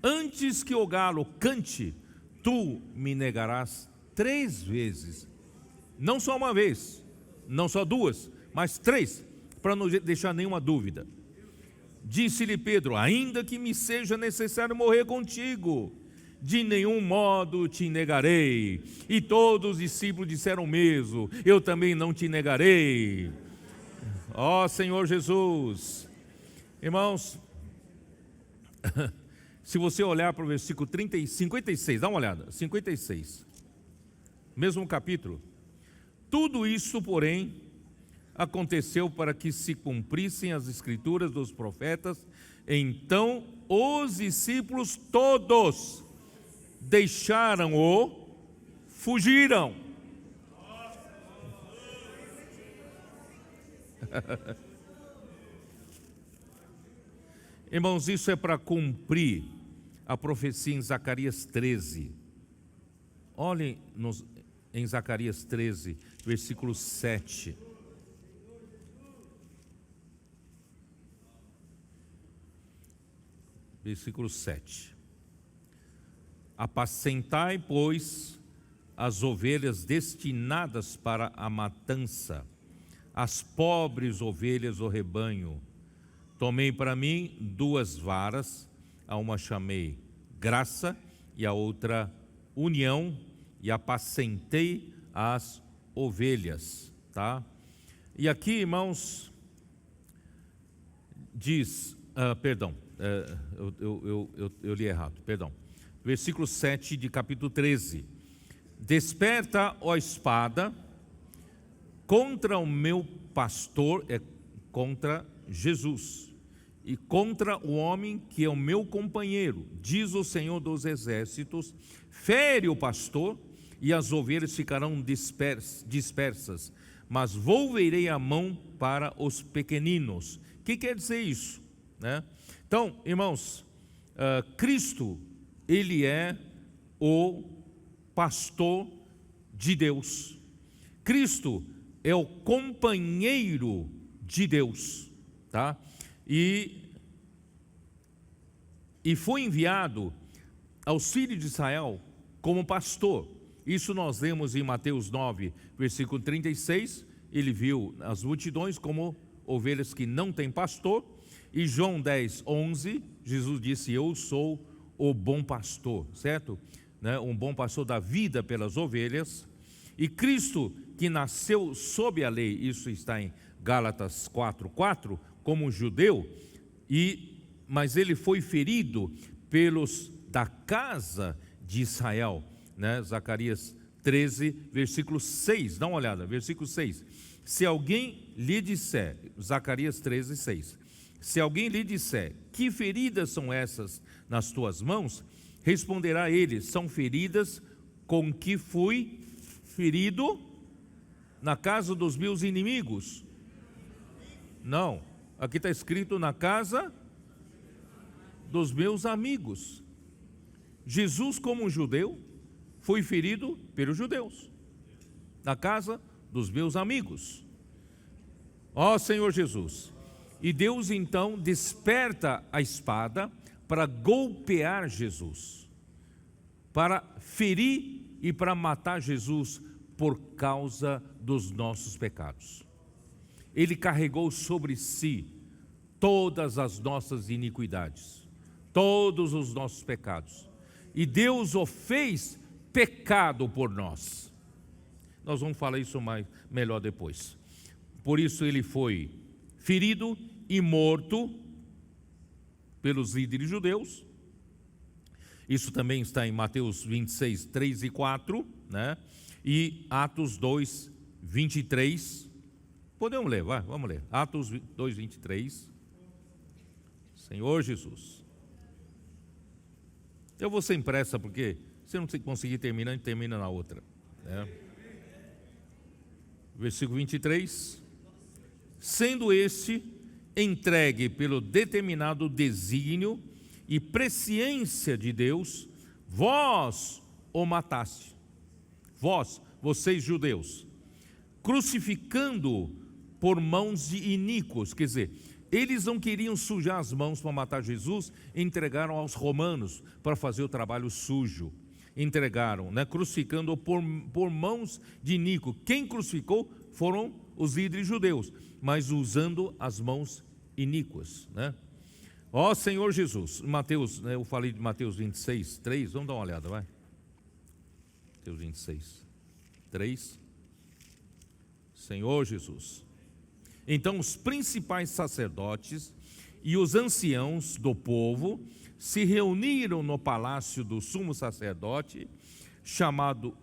antes que o galo cante, tu me negarás 3 vezes. Não só uma vez, não só 2, mas 3, para não deixar nenhuma dúvida. Disse-lhe Pedro: ainda que me seja necessário morrer contigo, de nenhum modo te negarei. E todos os discípulos disseram o mesmo: eu também não te negarei. Ó Senhor Jesus. Irmãos, se você olhar para o versículo 56, dá uma olhada, 56, mesmo capítulo. Tudo isso, porém, aconteceu para que se cumprissem as escrituras dos profetas. Então os discípulos todos deixaram-o, fugiram. Irmãos, isso é para cumprir a profecia em Zacarias 13. Olhem em Zacarias 13, versículo 7. Versículo 7. Apacentai, pois, as ovelhas destinadas para a matança, as pobres ovelhas do rebanho. Tomei para mim 2 varas, a uma chamei graça e a outra união, e apacentei as ovelhas, tá? E aqui, irmãos, diz, eu li errado, perdão. Versículo 7 de capítulo 13. Desperta, ó espada, contra o meu pastor, contra Jesus, e contra o homem que é o meu companheiro, diz o Senhor dos exércitos. Fere o pastor, e as ovelhas ficarão dispersas, mas volverei a mão para os pequeninos. O que quer dizer isso, né? Então, irmãos, Cristo, Ele é o pastor de Deus. Cristo é o companheiro de Deus, tá? E foi enviado aos filhos de Israel como pastor. Isso nós lemos em Mateus 9, versículo 36. Ele viu as multidões como ovelhas que não têm pastor. E João 10, 11, Jesus disse: eu sou o bom pastor, certo? Né? Um bom pastor dá vida pelas ovelhas. E Cristo, que nasceu sob a lei, isso está em Gálatas 4:4, como judeu, mas ele foi ferido pelos da casa de Israel, né? Zacarias 13, versículo 6, dá uma olhada, versículo 6. Se alguém lhe disser, Zacarias 13, 6, se alguém lhe disser: que feridas são essas nas tuas mãos? Responderá ele: são feridas com que fui ferido na casa dos meus inimigos. Não, aqui está escrito: na casa dos meus amigos. Jesus, como judeu, foi ferido pelos judeus, na casa dos meus amigos. Ó Senhor Jesus. E Deus então desperta a espada para golpear Jesus, para ferir e para matar Jesus por causa dos nossos pecados. Ele carregou sobre si todas as nossas iniquidades, todos os nossos pecados, e Deus o fez pecado por nós. Nós vamos falar isso melhor depois. Por isso ele foi ferido e morto pelos líderes judeus. Isso também está em Mateus 26, 3 e 4, né? E Atos 2, 23. Podemos ler, vamos ler. Atos 2, 23. Senhor Jesus. Eu vou sem pressa, porque se eu não conseguir terminar, a gente termina na outra, né? Versículo 23. Sendo este entregue pelo determinado desígnio e presciência de Deus, vós o mataste. Vocês judeus, crucificando-o por mãos de iníquos. Quer dizer, eles não queriam sujar as mãos para matar Jesus, entregaram aos romanos para fazer o trabalho sujo. Entregaram, né, crucificando-o por mãos de iníquos. Quem crucificou foram os líderes judeus, mas usando as mãos iníquas, né? Ó Senhor Jesus, Mateus, eu falei de Mateus 26, 3, vamos dar uma olhada, vai. Mateus 26, 3. Senhor Jesus. Então os principais sacerdotes e os anciãos do povo se reuniram no palácio do sumo sacerdote, chamado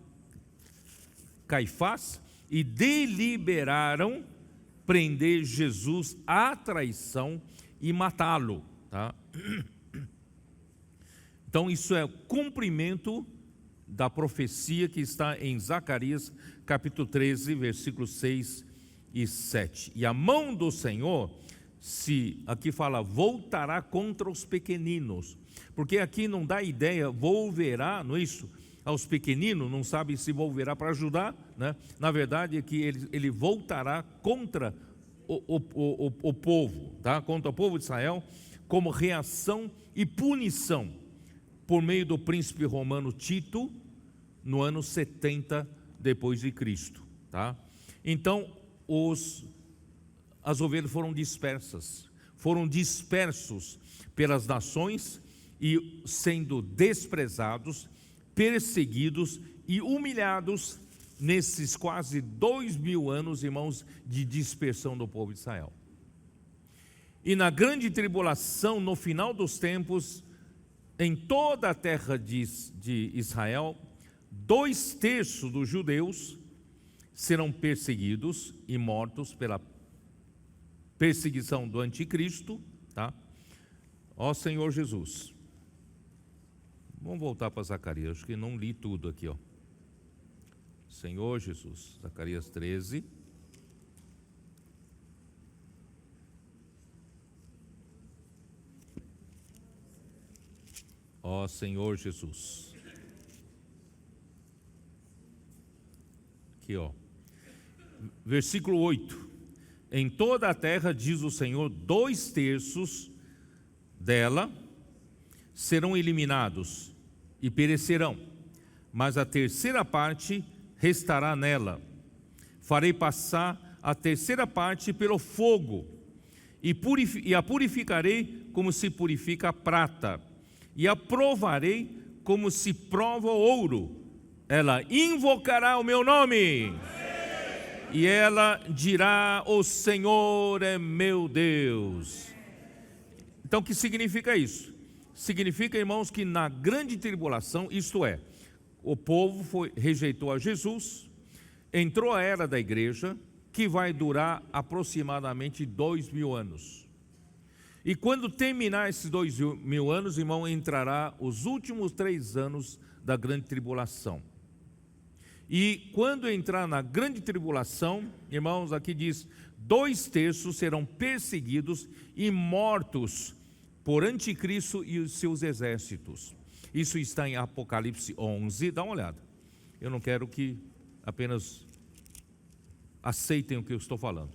Caifás, e deliberaram prender Jesus à traição e matá-lo. Tá? Então isso é o cumprimento da profecia que está em Zacarias capítulo 13, versículos 6 e 7. E a mão do Senhor, aqui fala, voltará contra os pequeninos, porque aqui não dá ideia, volverá, não é isso? Aos pequeninos, não sabe se volverá para ajudar, né? Na verdade é que ele voltará contra o povo, tá? Contra o povo de Israel, como reação e punição, por meio do príncipe romano Tito, no ano 70 depois de Cristo, tá? Então, as ovelhas foram dispersos pelas nações e sendo desprezados, perseguidos e humilhados nesses quase 2000 anos, irmãos, de dispersão do povo de Israel. E na grande tribulação, no final dos tempos, em toda a terra de Israel, 2/3 dos judeus serão perseguidos e mortos pela perseguição do anticristo, tá? Ó Senhor Jesus. Vamos voltar para Zacarias, acho que não li tudo aqui, ó. Senhor Jesus, Zacarias 13. Ó Senhor Jesus. Aqui, ó. Versículo 8. Em toda a terra, diz o Senhor, 2/3 dela serão eliminados e perecerão, mas a terceira parte restará nela. Farei passar a terceira parte pelo fogo, e a purificarei como se purifica a prata, e a provarei como se prova o ouro. Ela invocará o meu nome, e ela dirá: o Senhor é meu Deus. Então, o que significa isso? Significa, irmãos, que na grande tribulação, isto é, o povo rejeitou a Jesus, entrou a era da igreja, que vai durar aproximadamente 2000 anos. E quando terminar esses 2000 anos, irmão, entrará os últimos 3 anos da grande tribulação. E quando entrar na grande tribulação, irmãos, aqui diz, 2/3 serão perseguidos e mortos por anticristo e os seus exércitos. Isso está em Apocalipse 11, dá uma olhada. Eu não quero que apenas aceitem o que eu estou falando.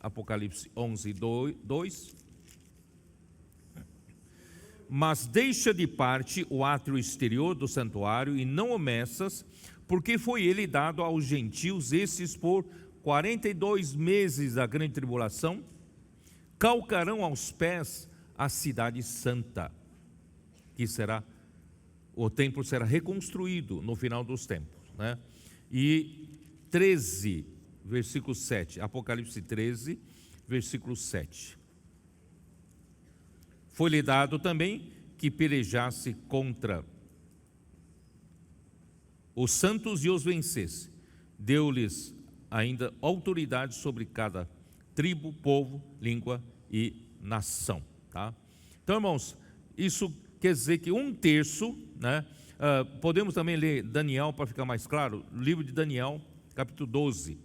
Apocalipse 11, 2. Mas deixa de parte o átrio exterior do santuário e não o meças, porque foi ele dado aos gentios, esses por 42 meses da grande tribulação, calcarão aos pés a cidade santa, que o templo será reconstruído no final dos tempos, né? E 13, versículo 7, Apocalipse 13, versículo 7. Foi-lhe dado também que pelejasse contra os santos e os vencesse. Deu-lhes ainda autoridade sobre cada tribo, povo, língua e nação. Tá? Então, irmãos, isso quer dizer que 1/3, né? Podemos também ler Daniel para ficar mais claro, livro de Daniel, capítulo 12.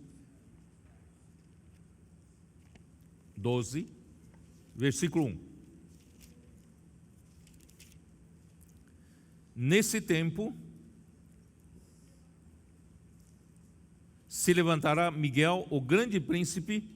12, versículo 1. Nesse tempo se levantará Miguel, o grande príncipe,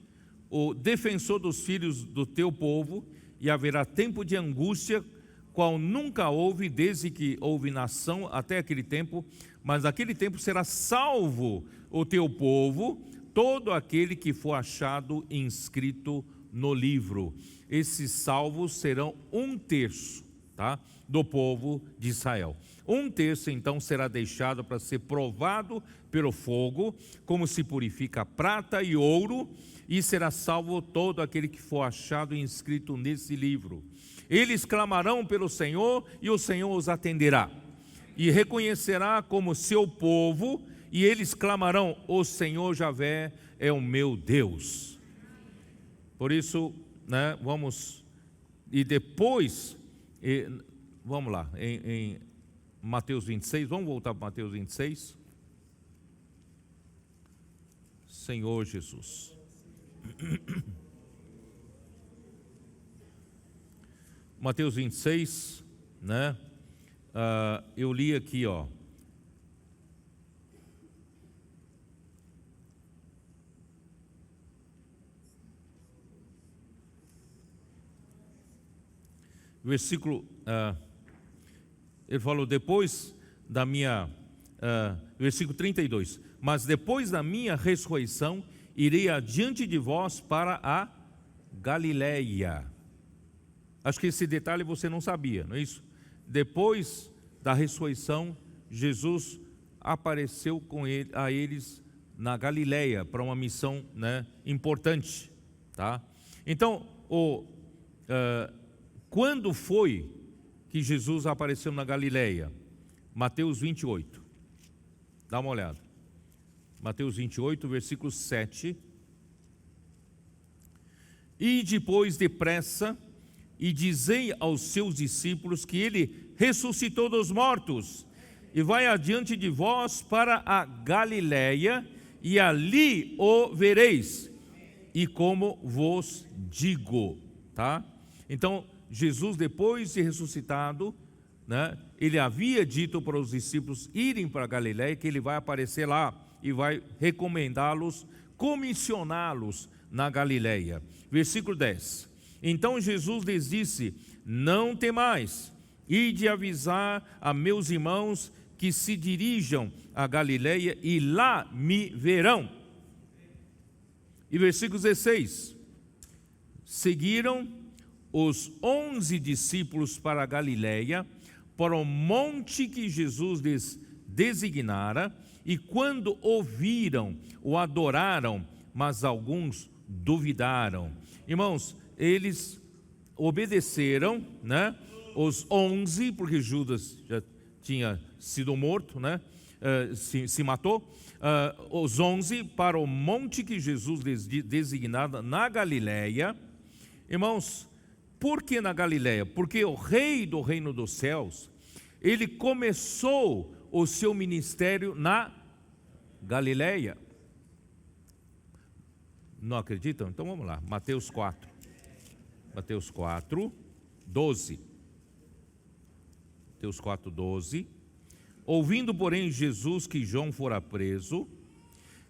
o defensor dos filhos do teu povo, e haverá tempo de angústia, qual nunca houve desde que houve nação até aquele tempo, mas naquele tempo será salvo o teu povo, todo aquele que for achado inscrito no livro. esses salvos serão 1/3, tá, do povo de Israel. 1/3 então será deixado para ser provado pelo fogo, como se purifica prata e ouro, e será salvo todo aquele que for achado e inscrito nesse livro. Eles clamarão pelo Senhor e o Senhor os atenderá, e reconhecerá como seu povo, e eles clamarão: o Senhor Javé é o meu Deus. Por isso, né, vamos, e depois, vamos lá, em Mateus 26, vamos voltar para Mateus 26. Senhor Jesus. Mateus 26, né? Eu li aqui, ó. Versículo, ele falou, depois da minha, versículo 32, mas depois da minha ressurreição, irei adiante de vós para a Galileia. Acho que esse detalhe você não sabia, não é isso? Depois da ressurreição, Jesus apareceu a eles na Galileia, para uma missão, né, importante, tá? Então, quando foi que Jesus apareceu na Galileia? Mateus 28, dá uma olhada. Mateus 28, versículo 7. E depois depressa, e dizei aos seus discípulos que ele ressuscitou dos mortos, e vai adiante de vós para a Galileia, e ali o vereis, e como vos digo, tá? Então, Jesus, depois de ressuscitado, né, ele havia dito para os discípulos irem para a Galileia, que ele vai aparecer lá, e vai recomendá-los, comissioná-los na Galileia. Versículo 10. Então Jesus lhes disse: não temais, ide avisar a meus irmãos que se dirijam à Galileia e lá me verão. E versículo 16. Seguiram os 11 discípulos para a Galileia, para o monte que Jesus lhes designara, e quando ouviram, o adoraram, mas alguns duvidaram. Irmãos, eles obedeceram, né? Os 11, porque Judas já tinha sido morto, né? Se matou. Os 11 para o monte que Jesus lhes designara na Galileia. Irmãos, por que na Galileia? Porque o rei do reino dos céus, ele começou o seu ministério na Galileia. Não acreditam? Então vamos lá, Mateus 4. Mateus 4, 12. Mateus 4, 12. Ouvindo, porém, Jesus que João fora preso,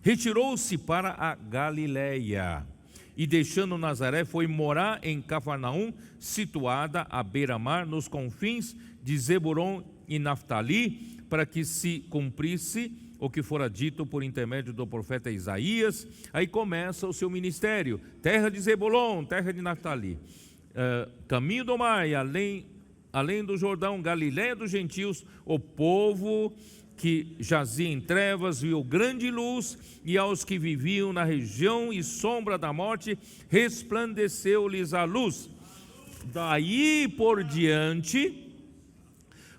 retirou-se para a Galileia, e deixando Nazaré, foi morar em Cafarnaum, situada à beira-mar, nos confins de Zebulon e Naftali, para que se cumprisse o que fora dito por intermédio do profeta Isaías. Aí começa o seu ministério: terra de Zebulon, terra de Naftali, caminho do mar, e além do Jordão, Galileia dos gentios. O povo que jazia em trevas viu grande luz, e aos que viviam na região e sombra da morte resplandeceu-lhes a luz. Daí por diante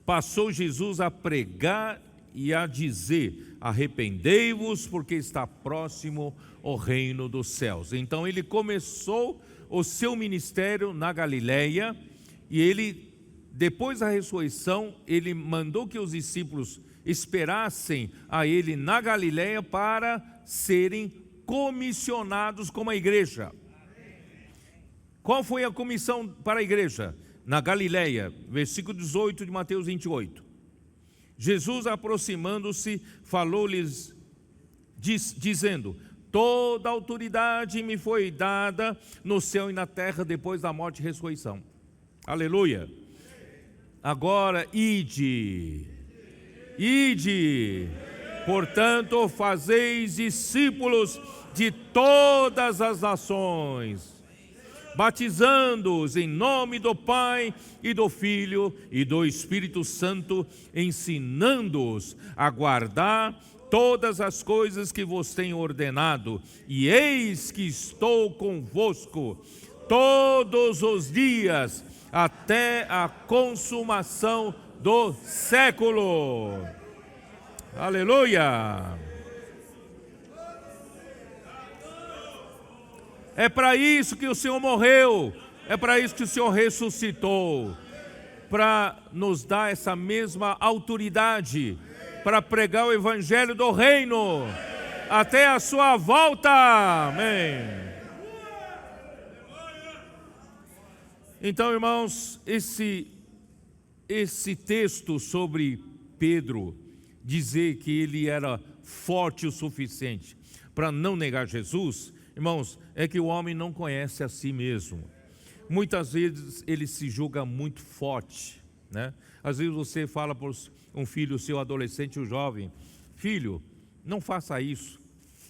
passou Jesus a pregar e a dizer: arrependei-vos, porque está próximo o reino dos céus. Então ele começou o seu ministério na Galileia, e ele, depois da ressurreição, ele mandou que os discípulos esperassem a ele na Galileia para serem comissionados como a igreja. Qual foi a comissão para a igreja? Na Galileia, versículo 18 de Mateus 28. Jesus, aproximando-se, falou-lhes, dizendo: toda autoridade me foi dada no céu e na terra, depois da morte e ressurreição. Aleluia. Agora ide, portanto fazeis discípulos de todas as nações, batizando-os em nome do Pai e do Filho e do Espírito Santo, ensinando-os a guardar todas as coisas que vos tenho ordenado, e eis que estou convosco todos os dias, até a consumação do século. Aleluia! É para isso que o Senhor morreu, é para isso que o Senhor ressuscitou, para nos dar essa mesma autoridade, para pregar o evangelho do reino, até a sua volta. Amém. Então, irmãos, esse texto sobre Pedro, dizer que ele era forte o suficiente para não negar Jesus, irmãos, é que o homem não conhece a si mesmo. Muitas vezes ele se julga muito forte, né? Às vezes você fala para um filho seu, adolescente ou jovem: filho, não faça isso,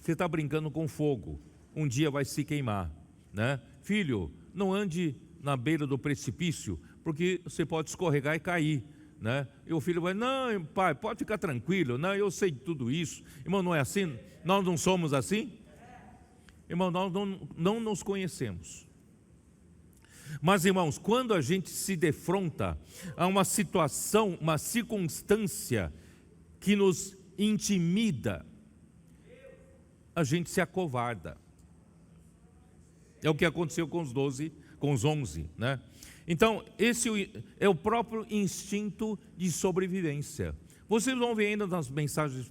você está brincando com fogo, um dia vai se queimar, né? Filho, não ande na beira do precipício, porque você pode escorregar e cair, né? E o filho vai: não, pai, pode ficar tranquilo, não, eu sei de tudo isso. Irmão, não é assim? Nós não somos assim? Irmão, nós não nos conhecemos. Mas, irmãos, quando a gente se defronta a uma situação, uma circunstância que nos intimida, a gente se acovarda. É o que aconteceu com os 11, né? Então, esse é o próprio instinto de sobrevivência. Vocês vão ver ainda nas mensagens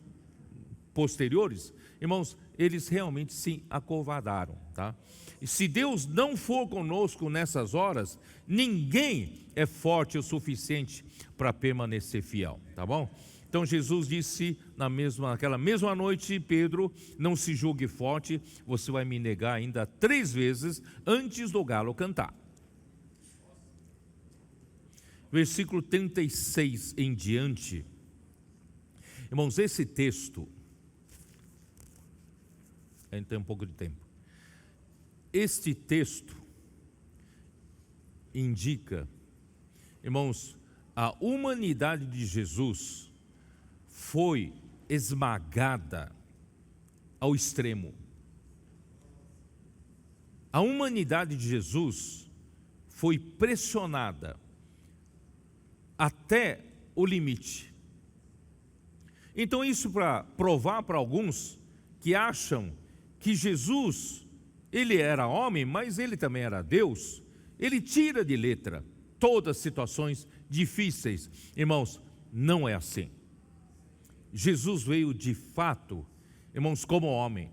posteriores, irmãos, eles realmente se acovardaram, tá? E se Deus não for conosco nessas horas, ninguém é forte o suficiente para permanecer fiel, tá bom? Então Jesus disse naquela mesma noite: Pedro, não se julgue forte, você vai me negar ainda 3 vezes antes do galo cantar. Versículo 36 em diante. Irmãos, esse texto, a gente tem um pouco de tempo. Este texto indica, irmãos, a humanidade de Jesus foi esmagada ao extremo. A humanidade de Jesus foi pressionada até o limite. Então, isso para provar para alguns que acham que Jesus, ele era homem, mas ele também era Deus, ele tira de letra todas as situações difíceis. Irmãos, não é assim. Jesus veio de fato, irmãos, como homem.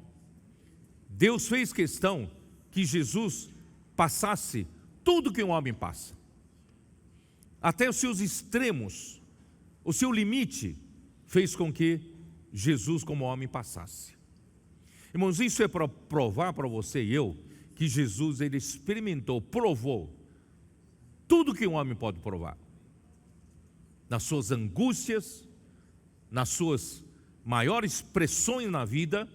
Deus fez questão que Jesus passasse tudo que um homem passa, até os seus extremos, o seu limite, fez com que Jesus como homem passasse. Irmãos, isso é para provar para você e eu que Jesus, ele experimentou, provou tudo que um homem pode provar, nas suas angústias, nas suas maiores pressões na vida.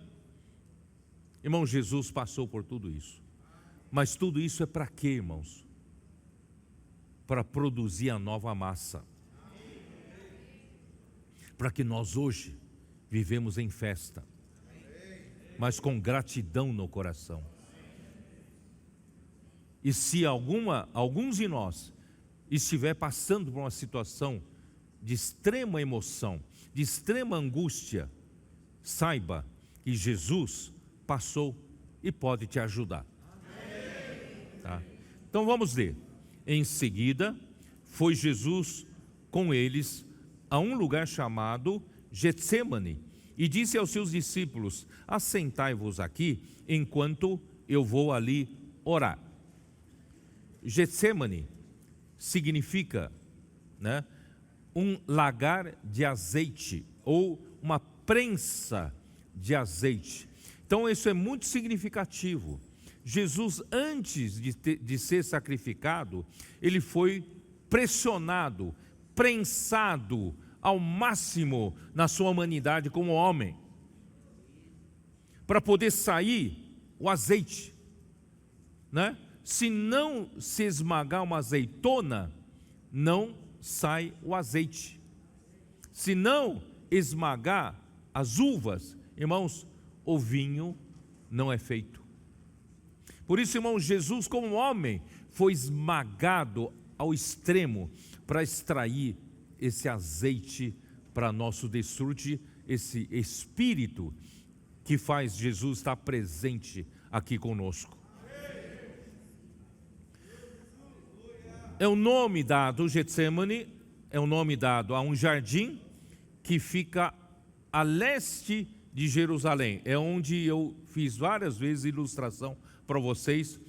Irmão, Jesus passou por tudo isso. Mas tudo isso é para quê, irmãos? Para produzir a nova massa, para que nós hoje vivemos em festa, mas com gratidão no coração. E se alguns de nós estiver passando por uma situação de extrema emoção, de extrema angústia, saiba que Jesus passou e pode te ajudar. Tá? Então vamos ler. Em seguida, foi Jesus com eles a um lugar chamado Getsêmani, e disse aos seus discípulos: assentai-vos aqui, enquanto eu vou ali orar. Getsêmani significa, né, um lagar de azeite, ou uma prensa de azeite. Então isso é muito significativo. Jesus, antes de ser sacrificado, ele foi pressionado, prensado ao máximo na sua humanidade como homem, para poder sair o azeite, né? se não se esmagar uma azeitona, não sai o azeite. Se não esmagar as uvas, irmãos, o vinho não é feito. Por isso, irmãos, Jesus como homem foi esmagado ao extremo para extrair esse azeite para nosso desfrute, esse espírito que faz Jesus estar presente aqui conosco. É o nome dado, Getsemane, é o nome dado a um jardim que fica a leste de Jerusalém. É onde eu fiz várias vezes ilustração para vocês.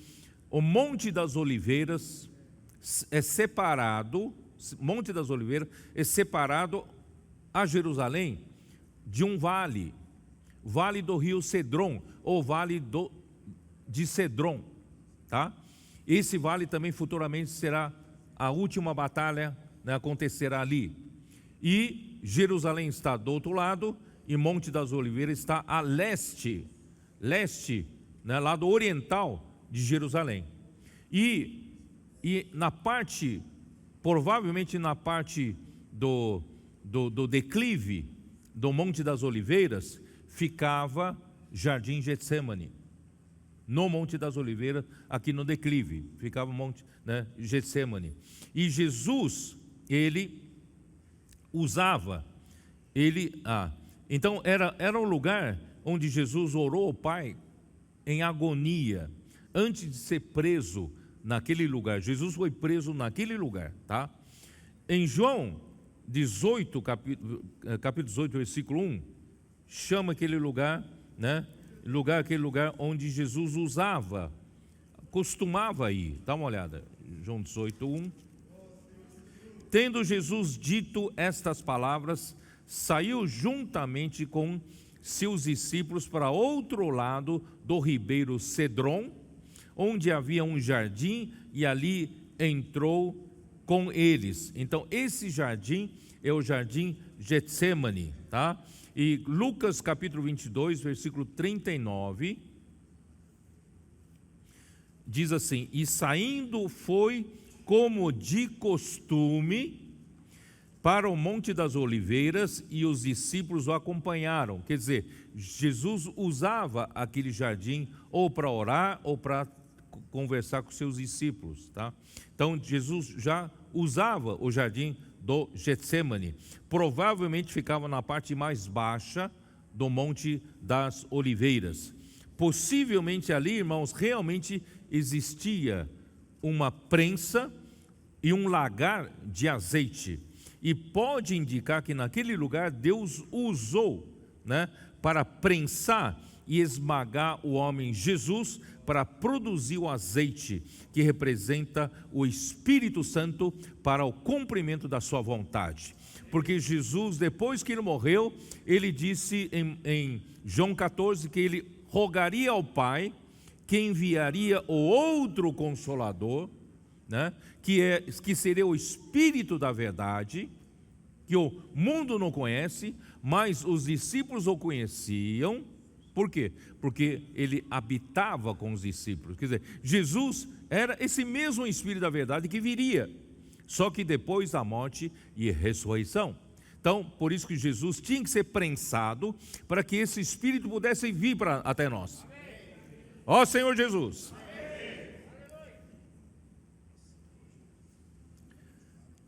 O Monte das Oliveiras é separado, Monte das Oliveiras é separado a Jerusalém de um vale, vale do rio Cedron, ou vale de Cedron, tá? Esse vale também futuramente será a última batalha, né, acontecerá ali. E Jerusalém está do outro lado, e Monte das Oliveiras está a leste, né, lado oriental de Jerusalém. E na parte, provavelmente na parte do declive do Monte das Oliveiras, ficava Jardim Getsemane. No Monte das Oliveiras, aqui no declive, ficava o Monte, né, Getsemane. E Jesus, ele usava, então era um lugar onde Jesus orou ao Pai em agonia, antes de ser preso naquele lugar. Jesus foi preso naquele lugar, tá? Em João 18, capítulo 18, versículo 1, chama aquele lugar, né? Aquele lugar onde Jesus costumava ir. Dá uma olhada, João 18, 1. Tendo Jesus dito estas palavras, saiu juntamente com seus discípulos para outro lado do ribeiro Cedron, onde havia um jardim, e ali entrou com eles. Então esse jardim é o jardim Getsemane, tá? E Lucas capítulo 22, versículo 39, diz assim: e saindo foi como de costume para o Monte das Oliveiras, e os discípulos o acompanharam. Quer dizer, Jesus usava aquele jardim ou para orar ou para conversar com seus discípulos, tá? Então Jesus já usava o jardim do Getsemane. Provavelmente ficava na parte mais baixa do Monte das Oliveiras. Possivelmente ali, irmãos, realmente existia uma prensa e um lagar de azeite. E pode indicar que naquele lugar Deus usou, né, para prensar e esmagar o homem Jesus, para produzir o azeite que representa o Espírito Santo para o cumprimento da sua vontade. Porque Jesus, depois que ele morreu, ele disse em João 14 que ele rogaria ao Pai que enviaria o outro Consolador, né, que seria o Espírito da verdade, que o mundo não conhece, mas os discípulos o conheciam. Por quê? Porque ele habitava com os discípulos. Quer dizer, Jesus era esse mesmo Espírito da verdade que viria, só que depois da morte e ressurreição. Então, por isso que Jesus tinha que ser prensado, para que esse Espírito pudesse vir até nós. Ó Senhor Jesus!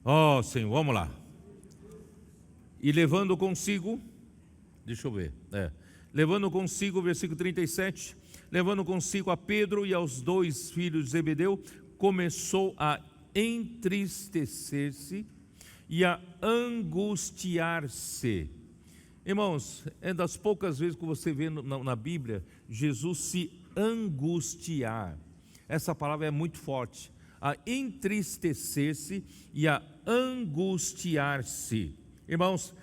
Ó Senhor, vamos lá. E levando consigo, deixa eu ver, levando consigo, versículo 37, levando consigo a Pedro e aos 2 filhos de Zebedeu, começou a entristecer-se e a angustiar-se. Irmãos, é das poucas vezes que você vê na Bíblia Jesus se angustiar. Essa palavra é muito forte. A entristecer-se e a angustiar-se. Irmãos,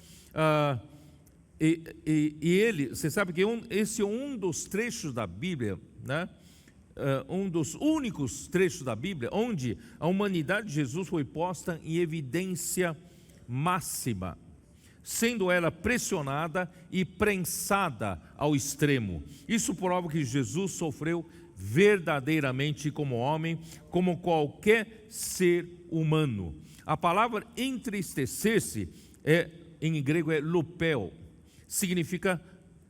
ele, você sabe que esse é um dos trechos da Bíblia, né? Um dos únicos trechos da Bíblia onde a humanidade de Jesus foi posta em evidência máxima, sendo ela pressionada e prensada ao extremo. Isso prova que Jesus sofreu verdadeiramente como homem, como qualquer ser humano. A palavra entristecer-se em grego é lupel, significa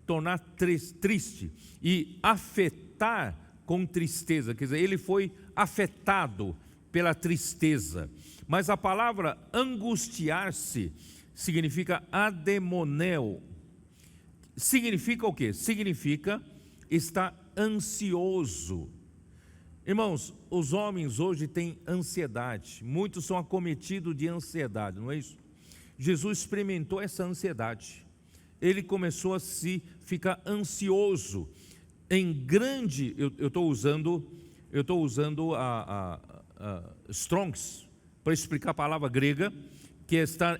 tornar triste e afetar com tristeza, quer dizer, ele foi afetado pela tristeza. Mas a palavra angustiar-se significa ademoneu. Significa o quê? Significa estar ansioso. Irmãos, os homens hoje têm ansiedade, muitos são acometidos de ansiedade, não é isso? Jesus experimentou essa ansiedade, ele começou a ficar ansioso, em grande, eu estou usando a Strongs, para explicar a palavra grega, que é estar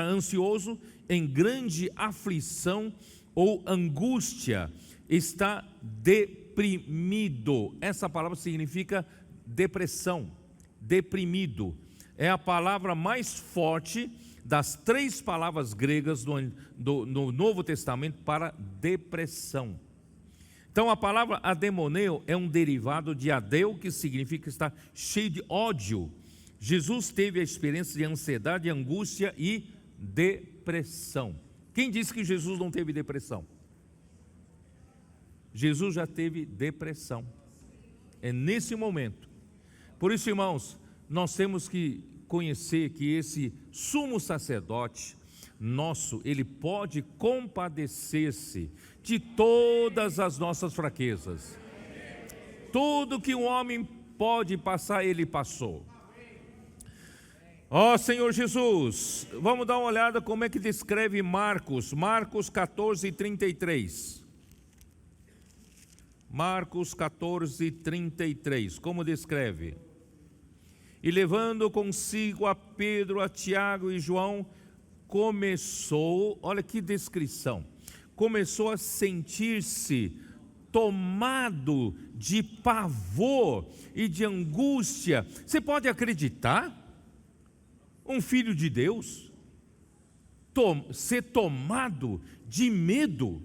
ansioso, em grande aflição ou angústia, está deprimido. Essa palavra significa depressão, deprimido. É a palavra mais forte das 3 palavras gregas no Novo Testamento para depressão. Então a palavra ademoneu é um derivado de adeu, que significa estar cheio de ódio. Jesus teve a experiência de ansiedade, angústia e depressão. Quem disse que Jesus não teve depressão? Jesus já teve depressão. É nesse momento. Por isso, irmãos, nós temos que conhecer que esse sumo sacerdote nosso, ele pode compadecer-se de todas as nossas fraquezas. Tudo que um homem pode passar, ele passou. Ó Senhor Jesus, vamos dar uma olhada como é que descreve Marcos 14, 33. Marcos 14, 33, como descreve? E levando consigo a Pedro, a Tiago e João, começou, olha que descrição, começou a sentir-se tomado de pavor e de angústia. Você pode acreditar? Um filho de Deus ser tomado de medo,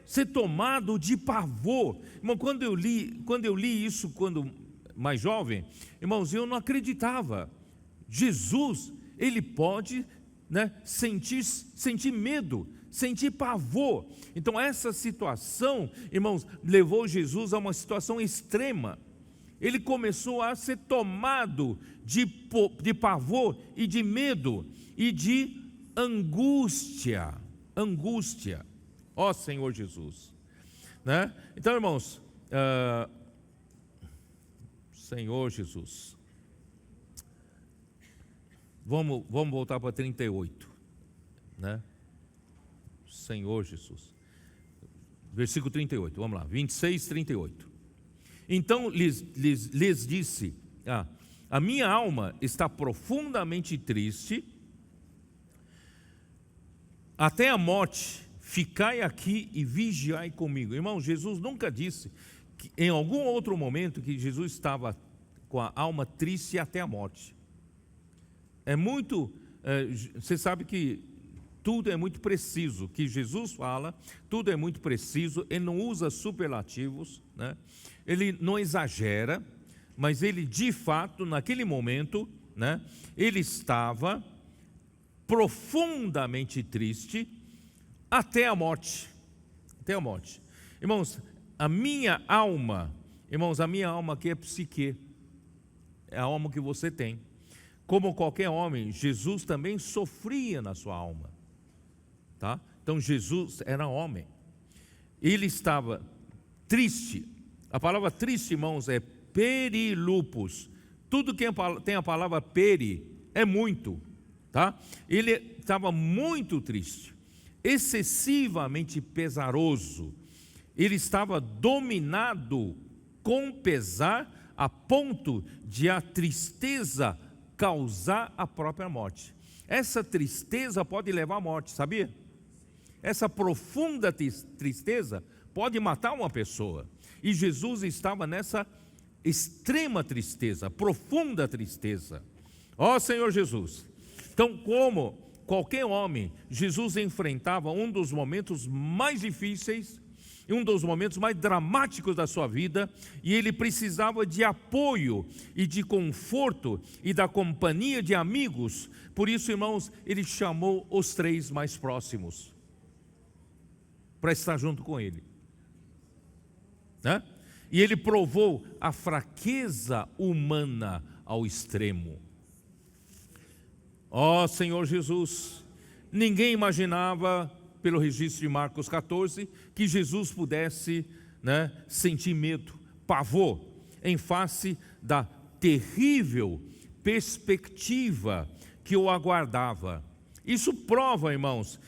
ser tomado de pavor. Irmão, quando eu li isso quando mais jovem, irmãos, eu não acreditava. Jesus, ele pode, sentir medo, sentir pavor. Então essa situação, irmãos, levou Jesus a uma situação extrema. Ele começou a ser tomado de pavor e de medo e de angústia. Ó Senhor Jesus, Então, irmãos, Senhor Jesus, vamos voltar para 38, Senhor Jesus, versículo 38, vamos lá, 26, 38. Então lhes disse: a minha alma está profundamente triste, até a morte, ficai aqui e vigiai comigo. Irmão, Jesus nunca disse que em algum outro momento que Jesus estava com a alma triste até a morte. Você sabe que tudo é muito preciso, que Jesus fala, tudo é muito preciso, ele não usa superlativos, ele não exagera, mas ele de fato, naquele momento, ele estava profundamente triste até a morte. Irmãos, a minha alma aqui é psique, é a alma que você tem. Como qualquer homem, Jesus também sofria na sua alma. Então Jesus era homem, ele estava triste. A palavra triste, irmãos, é perilupus. Tudo que tem a palavra peri é muito, Ele estava muito triste, excessivamente pesaroso. Ele estava dominado com pesar, a ponto de a tristeza causar a própria morte. Essa tristeza pode levar à morte, sabia? Essa profunda tristeza pode matar uma pessoa. E Jesus estava nessa extrema tristeza, profunda tristeza. Ó Senhor Jesus. Então, como qualquer homem, Jesus enfrentava um dos momentos mais difíceis em um dos momentos mais dramáticos da sua vida, e ele precisava de apoio e de conforto e da companhia de amigos. Por isso, irmãos, ele chamou os 3 mais próximos para estar junto com ele, né? E ele provou a fraqueza humana ao extremo. Ó Senhor Jesus, ninguém imaginava, pelo registro de Marcos 14, que Jesus pudesse, né, sentir medo, pavor, em face da terrível perspectiva que o aguardava. Isso prova, irmãos,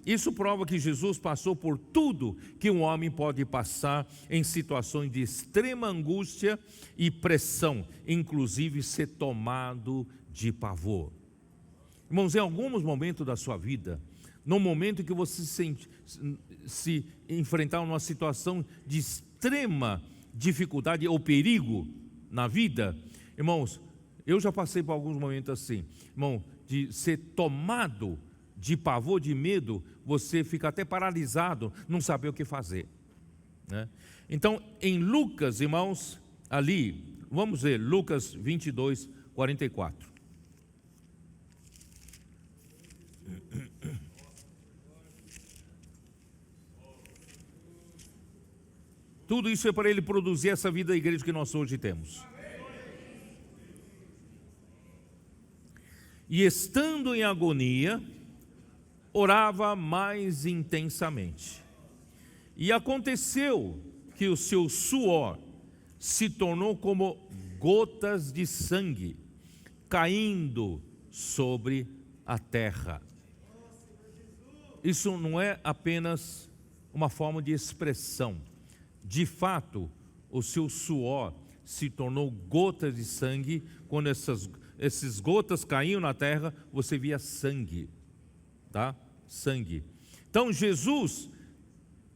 isso prova que Jesus passou por tudo que um homem pode passar em situações de extrema angústia e pressão, inclusive ser tomado de pavor. Irmãos, em alguns momentos da sua vida, no momento em que você se enfrentar numa situação de extrema dificuldade ou perigo na vida, irmãos, eu já passei por alguns momentos assim, irmão, de ser tomado de pavor, de medo, você fica até paralisado, não saber o que fazer, né? Então, em Lucas, irmãos, ali, vamos ver, Lucas 22, 44. Tudo isso é para ele produzir essa vida da igreja que nós hoje temos. E estando em agonia, orava mais intensamente. E aconteceu que o seu suor se tornou como gotas de sangue caindo sobre a terra. Isso não é apenas uma forma de expressão. De fato, o seu suor se tornou gotas de sangue. Quando essas gotas caíam na terra, você via sangue, tá? Sangue. Então Jesus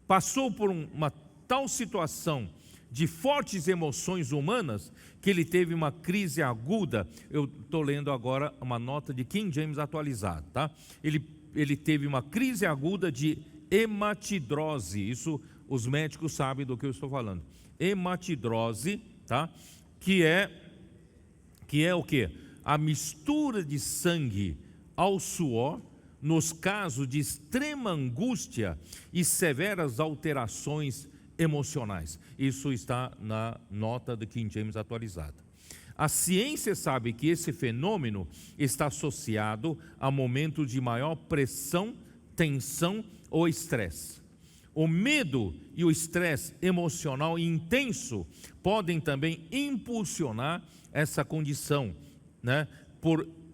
passou por uma tal situação de fortes emoções humanas que ele teve uma crise aguda. Eu estou lendo agora uma nota de King James atualizado, tá? Ele teve uma crise aguda de hematidrose. Isso os médicos sabem do que eu estou falando. Hematidrose, tá? Que é o quê? A mistura de sangue ao suor nos casos de extrema angústia e severas alterações emocionais. Isso está na nota do King James atualizada. A ciência sabe que esse fenômeno está associado a momentos de maior pressão, tensão ou estresse. O medo e o estresse emocional intenso podem também impulsionar essa condição, né?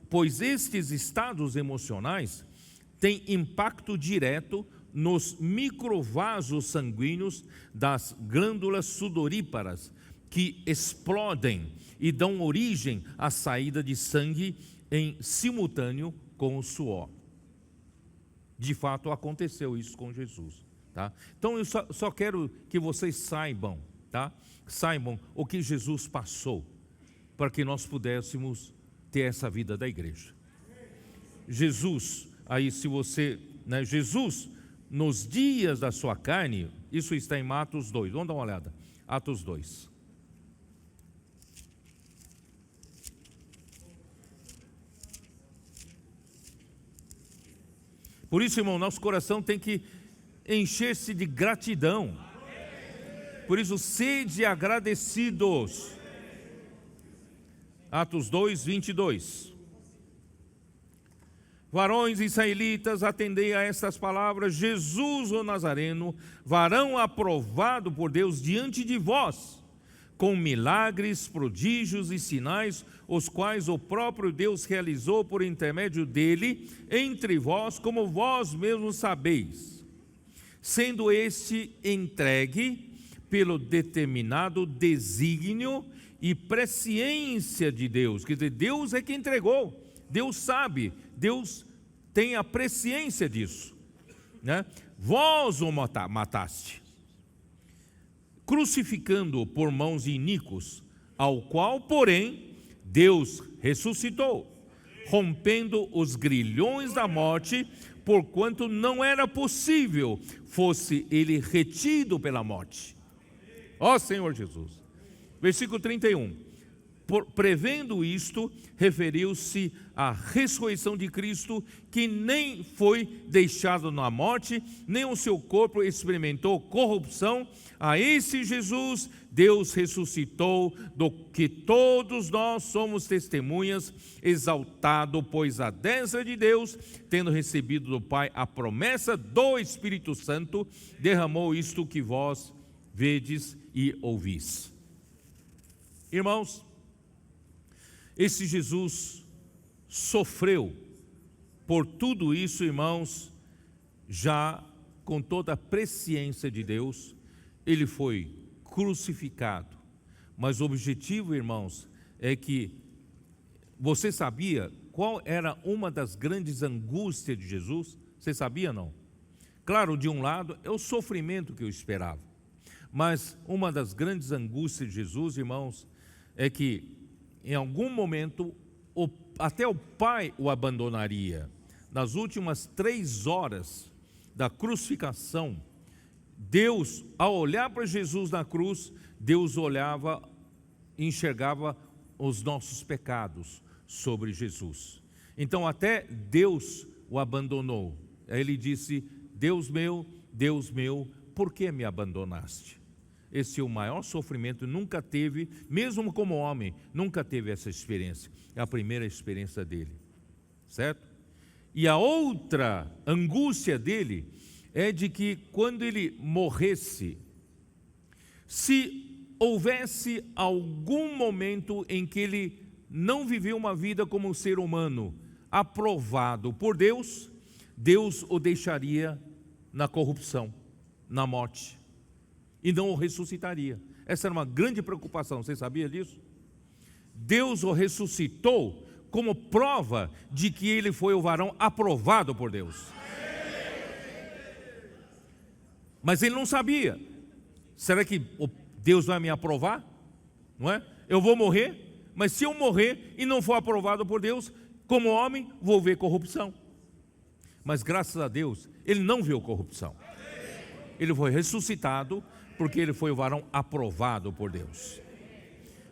Pois estes estados emocionais têm impacto direto nos microvasos sanguíneos das glândulas sudoríparas, que explodem e dão origem à saída de sangue em simultâneo com o suor. De fato, aconteceu isso com Jesus, tá? Então, eu só quero que vocês saibam, tá? Saibam o que Jesus passou, para que nós pudéssemos ter essa vida da igreja. Jesus, aí se você, né, Jesus, nos dias da sua carne, isso está em Atos 2, vamos dar uma olhada, Atos 2. Por isso, irmão, nosso coração tem que encher-se de gratidão. Por isso, sede agradecidos. Atos 2, 22. Varões israelitas, atendei a estas palavras: Jesus o Nazareno, varão aprovado por Deus diante de vós, com milagres, prodígios e sinais, os quais o próprio Deus realizou por intermédio dele entre vós, como vós mesmos sabeis, sendo este entregue pelo determinado desígnio e presciência de Deus. Quer dizer, Deus é que entregou, Deus sabe, Deus tem a presciência disso, né? Vós o mataste, crucificando-o por mãos de iníquos, ao qual, porém, Deus ressuscitou, rompendo os grilhões da morte, porquanto não era possível fosse ele retido pela morte. Ó Senhor Jesus. Versículo 31. Prevendo isto, referiu-se à ressurreição de Cristo, que nem foi deixado na morte, nem o seu corpo experimentou corrupção. A esse Jesus Deus ressuscitou, do que todos nós somos testemunhas, exaltado, pois à destra de Deus, tendo recebido do Pai a promessa do Espírito Santo, derramou isto que vós vedes e ouvis. Irmãos, esse Jesus sofreu por tudo isso, irmãos, já com toda a presciência de Deus. Ele foi crucificado, mas o objetivo, irmãos, é que você sabia qual era uma das grandes angústias de Jesus? Você sabia, não? Claro, de um lado é o sofrimento que eu esperava, mas uma das grandes angústias de Jesus, irmãos, é que em algum momento até o Pai o abandonaria. Nas últimas 3 horas da crucificação, Deus, ao olhar para Jesus na cruz, Deus olhava e enxergava os nossos pecados sobre Jesus. Então até Deus o abandonou. Aí ele disse: Deus meu, por que me abandonaste? Esse é o maior sofrimento, nunca teve, mesmo como homem, nunca teve essa experiência. É a primeira experiência dele, certo? E a outra angústia dele é de que quando ele morresse, se houvesse algum momento em que ele não viveu uma vida como um ser humano, aprovado por Deus, Deus o deixaria na corrupção, na morte, e não o ressuscitaria. Essa era uma grande preocupação, você sabia disso? Deus o ressuscitou como prova de que ele foi o varão aprovado por Deus. Mas ele não sabia. Será que Deus vai me aprovar? Não é? Eu vou morrer, mas se eu morrer e não for aprovado por Deus, como homem, vou ver corrupção. Mas graças a Deus, ele não viu corrupção. Ele foi ressuscitado porque ele foi o varão aprovado por Deus.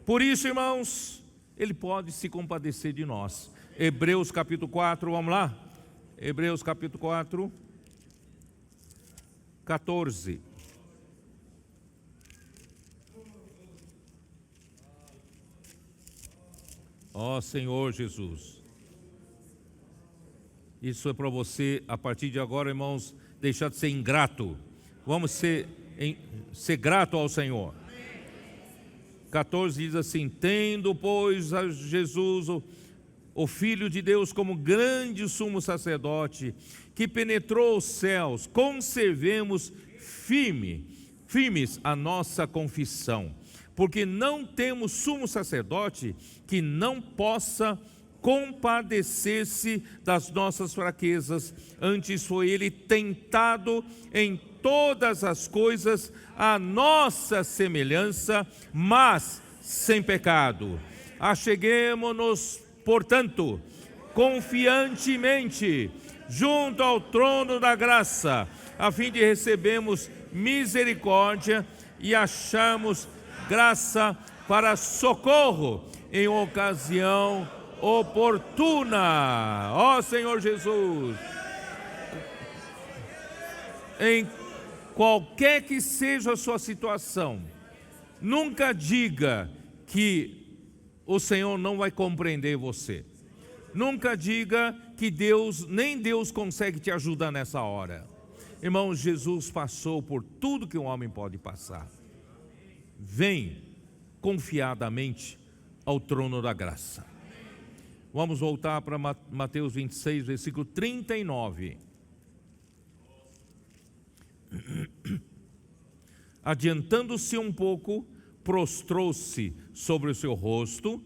Por isso, irmãos, ele pode se compadecer de nós. Hebreus capítulo 4, vamos lá? Hebreus capítulo 4, 14. Ó Senhor Jesus. Isso é para você, a partir de agora, irmãos, deixar de ser ingrato. Vamos ser grato ao Senhor. 14 diz assim: tendo, pois, a Jesus, o Filho de Deus, como grande sumo sacerdote, que penetrou os céus, conservemos firmes a nossa confissão, porque não temos sumo sacerdote que não possa compadecer-se das nossas fraquezas, antes foi ele tentado em todas as coisas à nossa semelhança, mas sem pecado. Acheguemo-nos, portanto, confiantemente junto ao trono da graça, a fim de recebermos misericórdia e acharmos graça para socorro em ocasião oportuna. Ó Senhor Jesus, em qualquer que seja a sua situação, nunca diga que o Senhor não vai compreender você. Nunca diga que nem Deus consegue te ajudar nessa hora. Irmãos, Jesus passou por tudo que um homem pode passar. Vem confiadamente ao trono da graça. Vamos voltar para Mateus 26, versículo 39. Adiantando-se um pouco, prostrou-se sobre o seu rosto,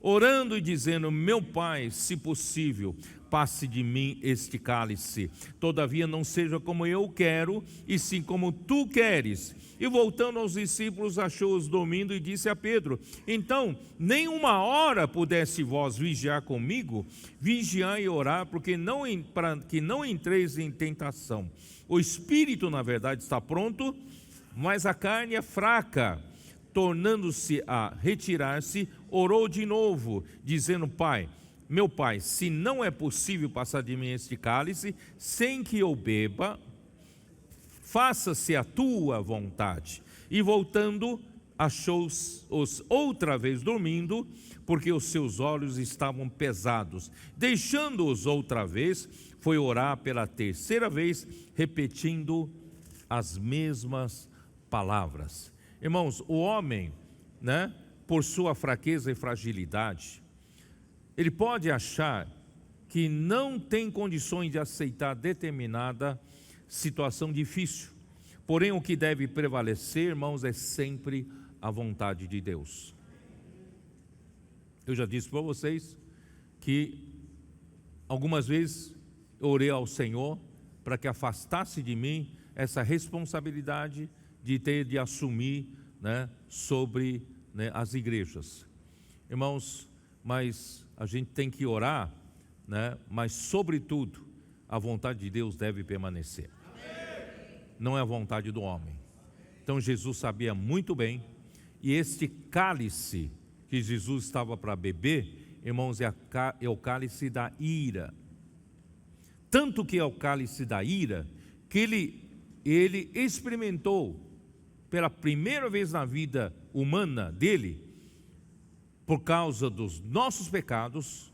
orando e dizendo: meu Pai, se possível, passe de mim este cálice, todavia não seja como eu quero, e sim como tu queres. E voltando aos discípulos, achou-os dormindo e disse a Pedro: então, nem uma hora pudesse vós vigiar comigo? Vigiai e orar, para que não entreis em tentação. O espírito, na verdade, está pronto, mas a carne é fraca. Tornando-se a retirar-se, orou de novo, dizendo: Pai, meu Pai, se não é possível passar de mim este cálice, sem que eu beba, faça-se a tua vontade. E voltando, achou-os outra vez dormindo, porque os seus olhos estavam pesados. Deixando-os outra vez, foi orar pela terceira vez, repetindo as mesmas palavras. Irmãos, o homem, por sua fraqueza e fragilidade, ele pode achar que não tem condições de aceitar determinada situação difícil. Porém, o que deve prevalecer, irmãos, é sempre a vontade de Deus. Eu já disse para vocês que algumas vezes eu orei ao Senhor para que afastasse de mim essa responsabilidade de ter de assumir sobre as igrejas. Irmãos, mas a gente tem que orar, mas sobretudo a vontade de Deus deve permanecer. Não é a vontade do homem. Então Jesus sabia muito bem, e este cálice que Jesus estava para beber, irmãos, é o cálice da ira. Tanto que é o cálice da ira, que ele experimentou pela primeira vez na vida humana dele, por causa dos nossos pecados,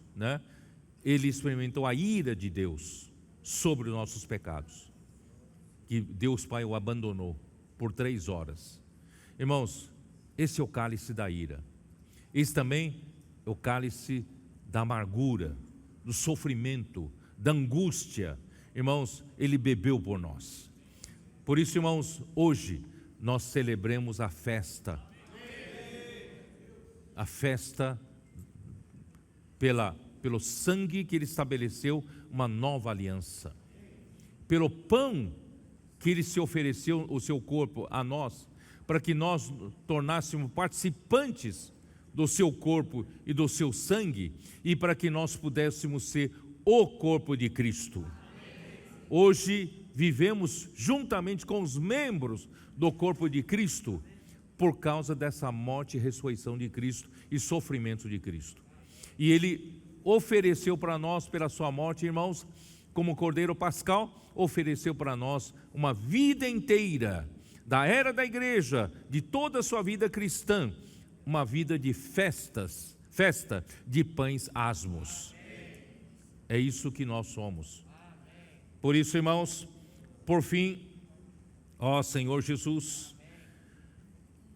ele experimentou a ira de Deus sobre os nossos pecados, que Deus Pai o abandonou por 3 horas. Irmãos, esse é o cálice da ira. Esse também é o cálice da amargura, do sofrimento, da angústia. Irmãos, ele bebeu por nós. Por isso, irmãos, hoje nós celebremos a festa pelo sangue que ele estabeleceu uma nova aliança, pelo pão que ele se ofereceu o seu corpo a nós, para que nós tornássemos participantes do seu corpo e do seu sangue, e para que nós pudéssemos ser o corpo de Cristo. Hoje vivemos juntamente com os membros do corpo de Cristo, por causa dessa morte e ressurreição de Cristo e sofrimento de Cristo. E ele ofereceu para nós, pela sua morte, irmãos, como Cordeiro Pascal, ofereceu para nós uma vida inteira, da era da igreja, de toda a sua vida cristã, uma vida de festa de pães asmos. É isso que nós somos. Por isso, irmãos, por fim, ó Senhor Jesus,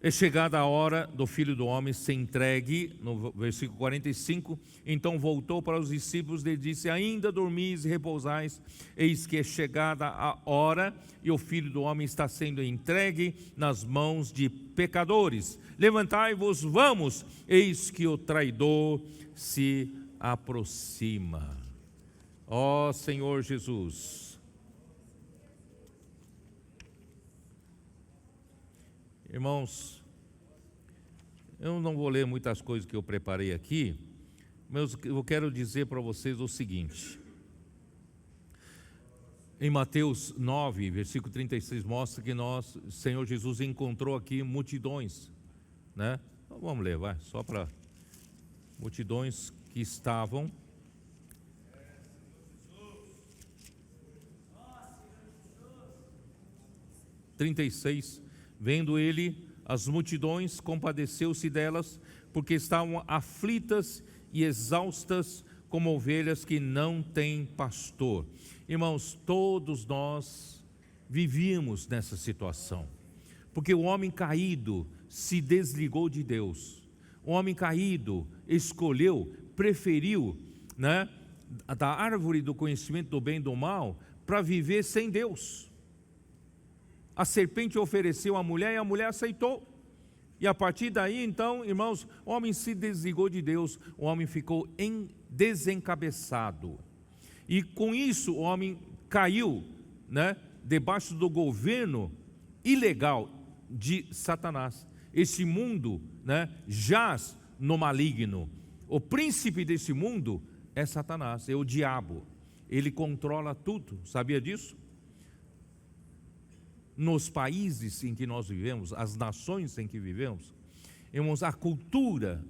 é chegada a hora do Filho do Homem ser entregue, no versículo 45, então voltou para os discípulos e disse: ainda dormis e repousais, eis que é chegada a hora, e o Filho do Homem está sendo entregue nas mãos de pecadores. Levantai-vos, vamos, eis que o traidor se aproxima. Ó Senhor Jesus. Irmãos, eu não vou ler muitas coisas que eu preparei aqui, mas eu quero dizer para vocês o seguinte. Em Mateus 9, versículo 36, mostra que o Senhor Jesus encontrou aqui multidões, Então vamos ler, vai, só para multidões que estavam. Vendo ele as multidões, compadeceu-se delas, porque estavam aflitas e exaustas, como ovelhas que não têm pastor. Irmãos, todos nós vivíamos nessa situação, porque o homem caído se desligou de Deus. O homem caído preferiu, da árvore do conhecimento do bem e do mal, para viver sem Deus. A serpente ofereceu à mulher e a mulher aceitou. E a partir daí, então, irmãos, o homem se desligou de Deus, o homem ficou desencabeçado. E com isso o homem caiu, né, debaixo do governo ilegal de Satanás. Esse mundo, né, jaz no maligno. O príncipe desse mundo é Satanás, é o diabo. Ele controla tudo, sabia disso? Nos países em que nós vivemos, as nações em que vivemos, irmãos, a cultura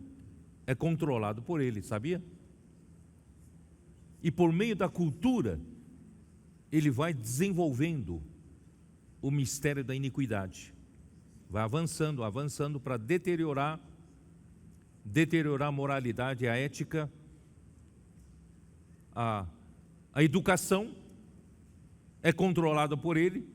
é controlada por ele, sabia? E por meio da cultura, ele vai desenvolvendo o mistério da iniquidade. Vai avançando, avançando para deteriorar a moralidade, a ética, a educação é controlada por ele.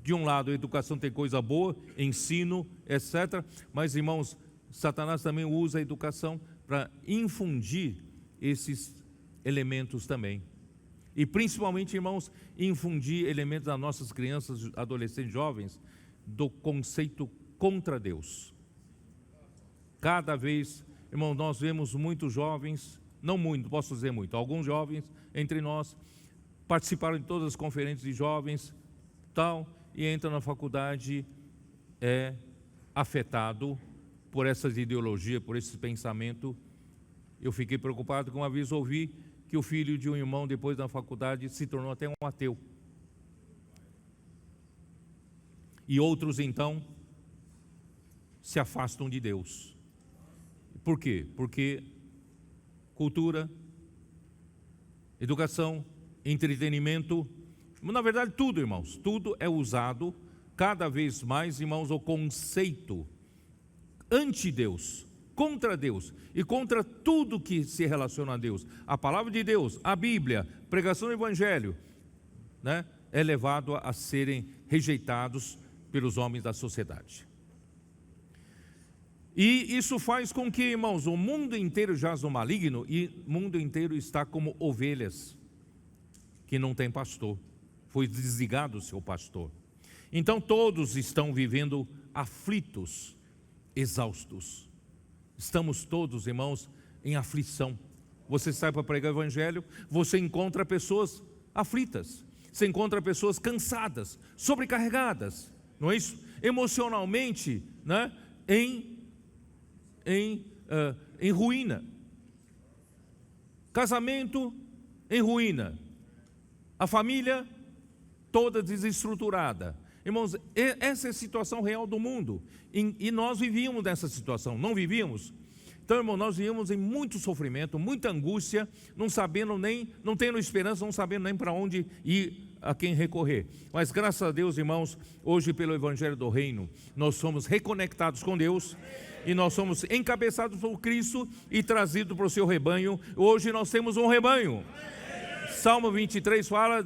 De um lado, a educação tem coisa boa, ensino, etc. Mas, irmãos, Satanás também usa a educação para infundir esses elementos também. E principalmente, irmãos, infundir elementos das nossas crianças, adolescentes, jovens, do conceito contra Deus. Cada vez, irmão, nós vemos muitos jovens, não muito, posso dizer muito, alguns jovens entre nós participaram de todas as conferências de jovens, tal, e entra na faculdade, é afetado por essas ideologias, por esse pensamento. Eu fiquei preocupado que uma vez ouvi que o filho de um irmão, depois da faculdade, se tornou até um ateu. E outros, então, se afastam de Deus. Por quê? Porque cultura, educação, entretenimento, na verdade tudo, irmãos, tudo é usado cada vez mais, irmãos, o conceito anti-Deus, contra Deus e contra tudo que se relaciona a Deus. A palavra de Deus, a Bíblia, pregação do Evangelho, né, é levado a serem rejeitados pelos homens da sociedade. E isso faz com que, irmãos, o mundo inteiro jaz no maligno e o mundo inteiro está como ovelhas que não tem pastor. Foi desligado o seu pastor. Então todos estão vivendo aflitos, exaustos. Estamos todos, irmãos, em aflição. Você sai para pregar o Evangelho, você encontra pessoas aflitas, você encontra pessoas cansadas, sobrecarregadas, não é isso? Emocionalmente, né? Em ruína. Casamento em ruína. A família toda desestruturada. Irmãos, essa é a situação real do mundo. E nós vivíamos nessa situação, não vivíamos? Então, irmão, nós vivíamos em muito sofrimento, muita angústia, não tendo esperança, não sabendo nem para onde ir, a quem recorrer. Mas graças a Deus, irmãos, hoje pelo Evangelho do Reino, nós somos reconectados com Deus e nós somos encabeçados por Cristo e trazidos para o seu rebanho. Hoje nós temos um rebanho. Salmo 23 fala,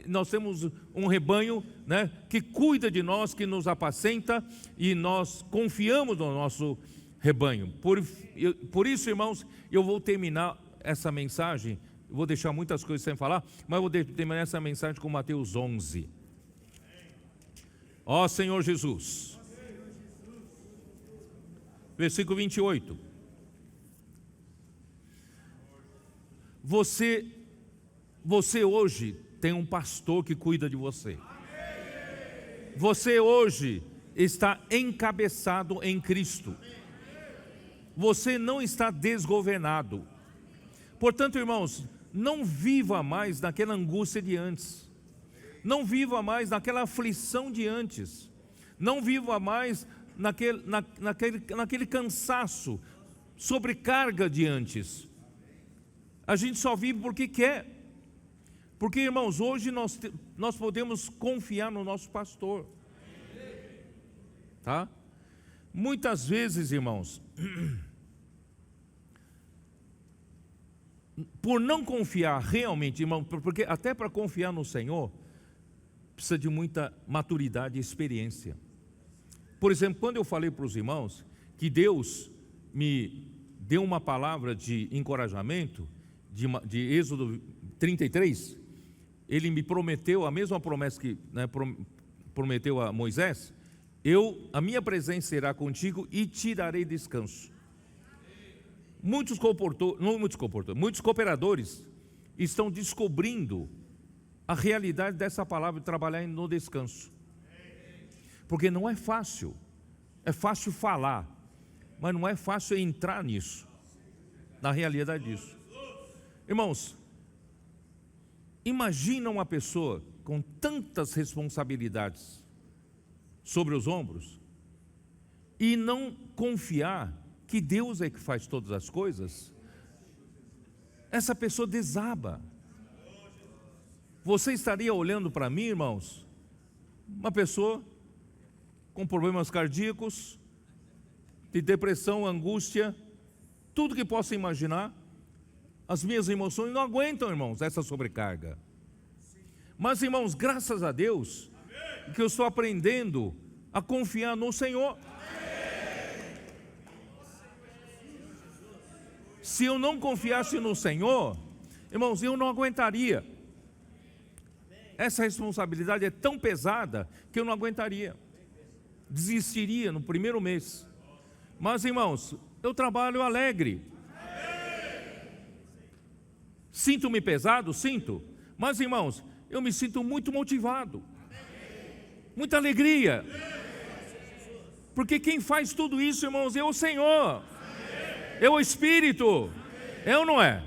nós temos um rebanho, né, que cuida de nós, que nos apacenta, e nós confiamos no nosso rebanho. Por isso, irmãos, eu vou terminar essa mensagem, vou deixar muitas coisas sem falar, mas eu vou terminar essa mensagem com Mateus 11. Ó Senhor Jesus, versículo 28. Você hoje tem um pastor que cuida de você. Você hoje está encabeçado em Cristo. Você não está desgovernado. Portanto, irmãos, não viva mais naquela angústia de antes. Não viva mais naquela aflição de antes. Não viva mais naquele cansaço, sobrecarga de antes. A gente só vive porque quer. Porque, irmãos, hoje nós podemos confiar no nosso pastor. Tá? Muitas vezes, irmãos, por não confiar realmente, irmão, porque até para confiar no Senhor, precisa de muita maturidade e experiência. Por exemplo, quando eu falei para os irmãos que Deus me deu uma palavra de encorajamento, de Êxodo 33, Ele me prometeu a mesma promessa que, né, prometeu a Moisés, a minha presença irá contigo e te darei descanso. Muitos cooperadores estão descobrindo a realidade dessa palavra de trabalhar no descanso. Porque não é fácil. É fácil falar, mas não é fácil entrar nisso, na realidade disso. Irmãos, imagina uma pessoa com tantas responsabilidades sobre os ombros e não confiar que Deus é que faz todas as coisas. Essa pessoa desaba. Você estaria olhando para mim, irmãos, uma pessoa com problemas cardíacos, de depressão, angústia, tudo que possa imaginar. As minhas emoções não aguentam, irmãos, essa sobrecarga. Mas, irmãos, graças a Deus, que eu estou aprendendo a confiar no Senhor. Se eu não confiasse no Senhor, irmãos, eu não aguentaria. Essa responsabilidade é tão pesada que eu não aguentaria. Desistiria no primeiro mês. Mas, irmãos, eu trabalho alegre. Sinto-me pesado? Sinto. Mas, irmãos, eu me sinto muito motivado. Muita alegria. Porque quem faz tudo isso, irmãos, é o Senhor. É o Espírito. É ou não é?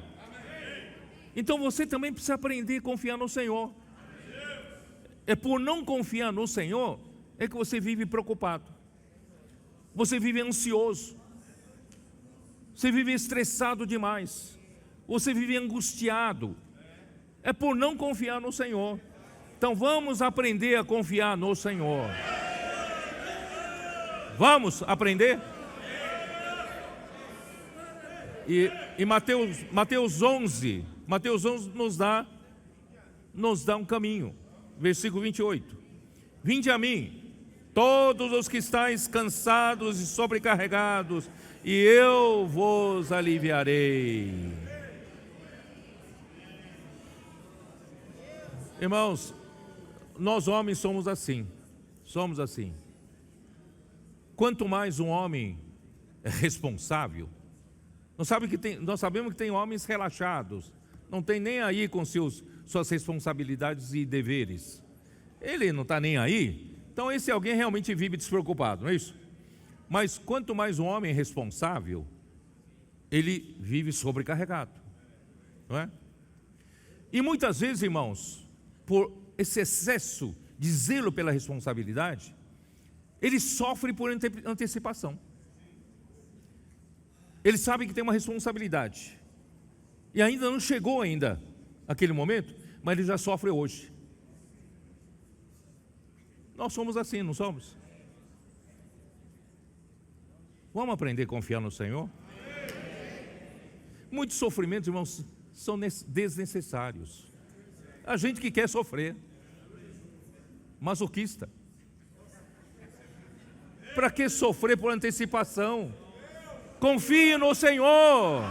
Então você também precisa aprender a confiar no Senhor. É por não confiar no Senhor é que você vive preocupado. Você vive ansioso. Você vive estressado demais. Você vive angustiado. É por não confiar no Senhor. Então vamos aprender a confiar no Senhor. Vamos aprender? E Mateus 11 nos dá um caminho. Versículo 28. Vinde a mim, todos os que estáis cansados e sobrecarregados, e eu vos aliviarei. Irmãos, nós homens somos assim. Quanto mais um homem é responsável, nós sabemos que tem homens relaxados, não tem nem aí com suas responsabilidades e deveres. Ele não está nem aí. Então esse alguém realmente vive despreocupado, não é isso? Mas quanto mais um homem é responsável, ele vive sobrecarregado, não é? E muitas vezes, irmãos, por esse excesso de zelo pela responsabilidade, ele sofre por antecipação. Ele sabe que tem uma responsabilidade e ainda não chegou aquele momento, mas ele já sofre hoje. Nós somos assim, não somos? Vamos aprender a confiar no Senhor? Muitos sofrimentos, irmãos, são desnecessários. A gente que quer sofrer, masoquista. Para que sofrer por antecipação? Confie no Senhor.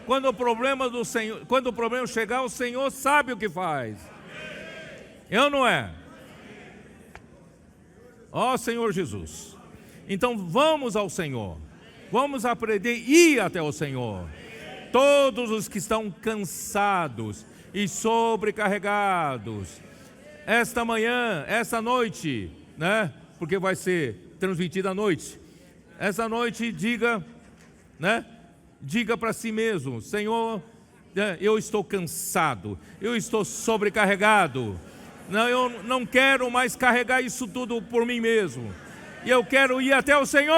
Quando o problema chegar, o Senhor sabe o que faz. É ou não é? Ó Senhor Jesus. Então vamos ao Senhor. Vamos aprender a ir até o Senhor. Todos os que estão cansados e sobrecarregados, esta manhã, esta noite, né? Porque vai ser transmitida à noite. Essa noite diga, né? Diga para si mesmo: Senhor, eu estou cansado, eu estou sobrecarregado. Não, eu não quero mais carregar isso tudo por mim mesmo. E eu quero ir até o Senhor.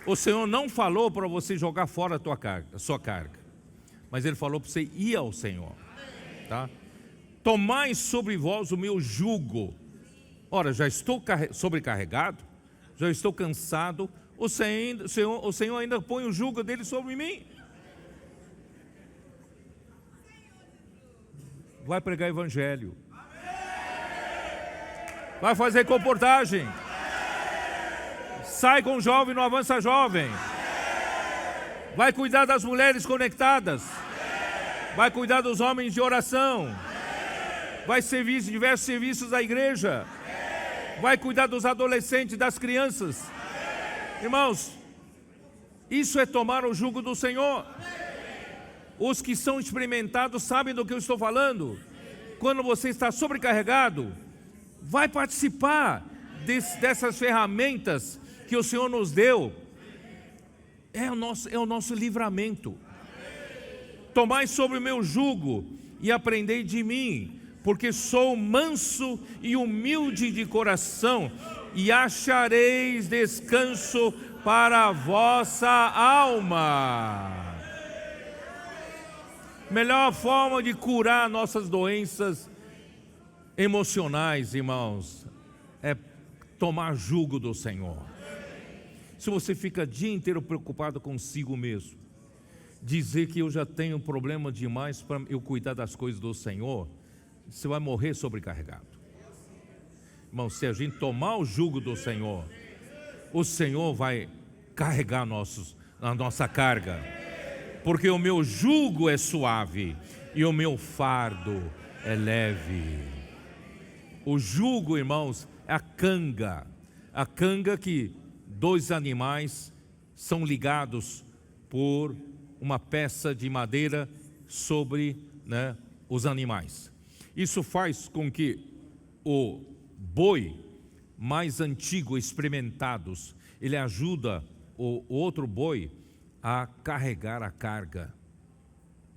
O Senhor não falou para você jogar fora a sua carga, mas Ele falou para você ir ao Senhor, tá? Tomai sobre vós o meu jugo. Ora, já estou sobrecarregado, já estou cansado, o Senhor ainda põe o jugo dele sobre mim. Vai pregar evangelho. Vai fazer comportagem. Sai com o jovem no Avança Jovem. Vai cuidar das mulheres conectadas. Vai cuidar dos homens de oração. Vai servir diversos serviços da igreja. Vai cuidar dos adolescentes, das crianças. Irmãos, isso é tomar o jugo do Senhor. Os que são experimentados sabem do que eu estou falando. Quando você está sobrecarregado, vai participar dessas ferramentas que o Senhor nos deu. É o nosso livramento. Tomai sobre o meu jugo e aprendei de mim, porque sou manso e humilde de coração, e achareis descanso para a vossa alma. Melhor forma de curar nossas doenças emocionais, irmãos, é tomar jugo do Senhor. Se você fica o dia inteiro preocupado consigo mesmo, dizer que eu já tenho problema demais para eu cuidar das coisas do Senhor, você vai morrer sobrecarregado. Irmão, se a gente tomar o jugo do Senhor, o Senhor vai carregar a nossa carga, porque o meu jugo é suave e o meu fardo é leve. O jugo, irmãos, é a canga que dois animais são ligados por uma peça de madeira sobre, os animais. Isso faz com que o boi mais antigo, experimentados, ele ajuda o outro boi a carregar a carga.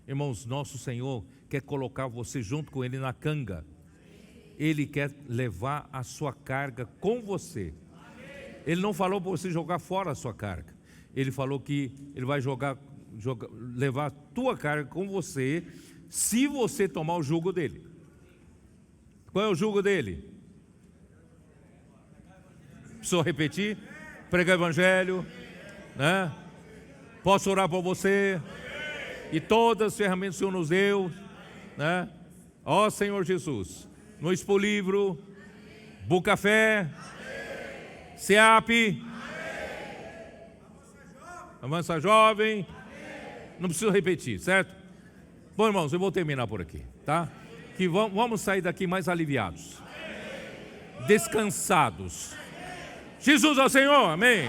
Irmãos, nosso Senhor quer colocar você junto com Ele na canga. Ele quer levar a sua carga com você. Ele não falou para você jogar fora a sua carga. Ele falou que Ele vai levar a tua carga com você, se você tomar o jugo dele. Qual é o jugo dele? Preciso repetir? Pregar evangelho, Posso orar por você? E todas as ferramentas que o Senhor nos deu, Ó Senhor Jesus, no Expo Livro, Bucafé, SEAP, Avança Jovem, não preciso repetir, certo? Bom, irmãos, eu vou terminar por aqui, tá? Que vamos sair daqui mais aliviados, descansados. Jesus é o Senhor, amém.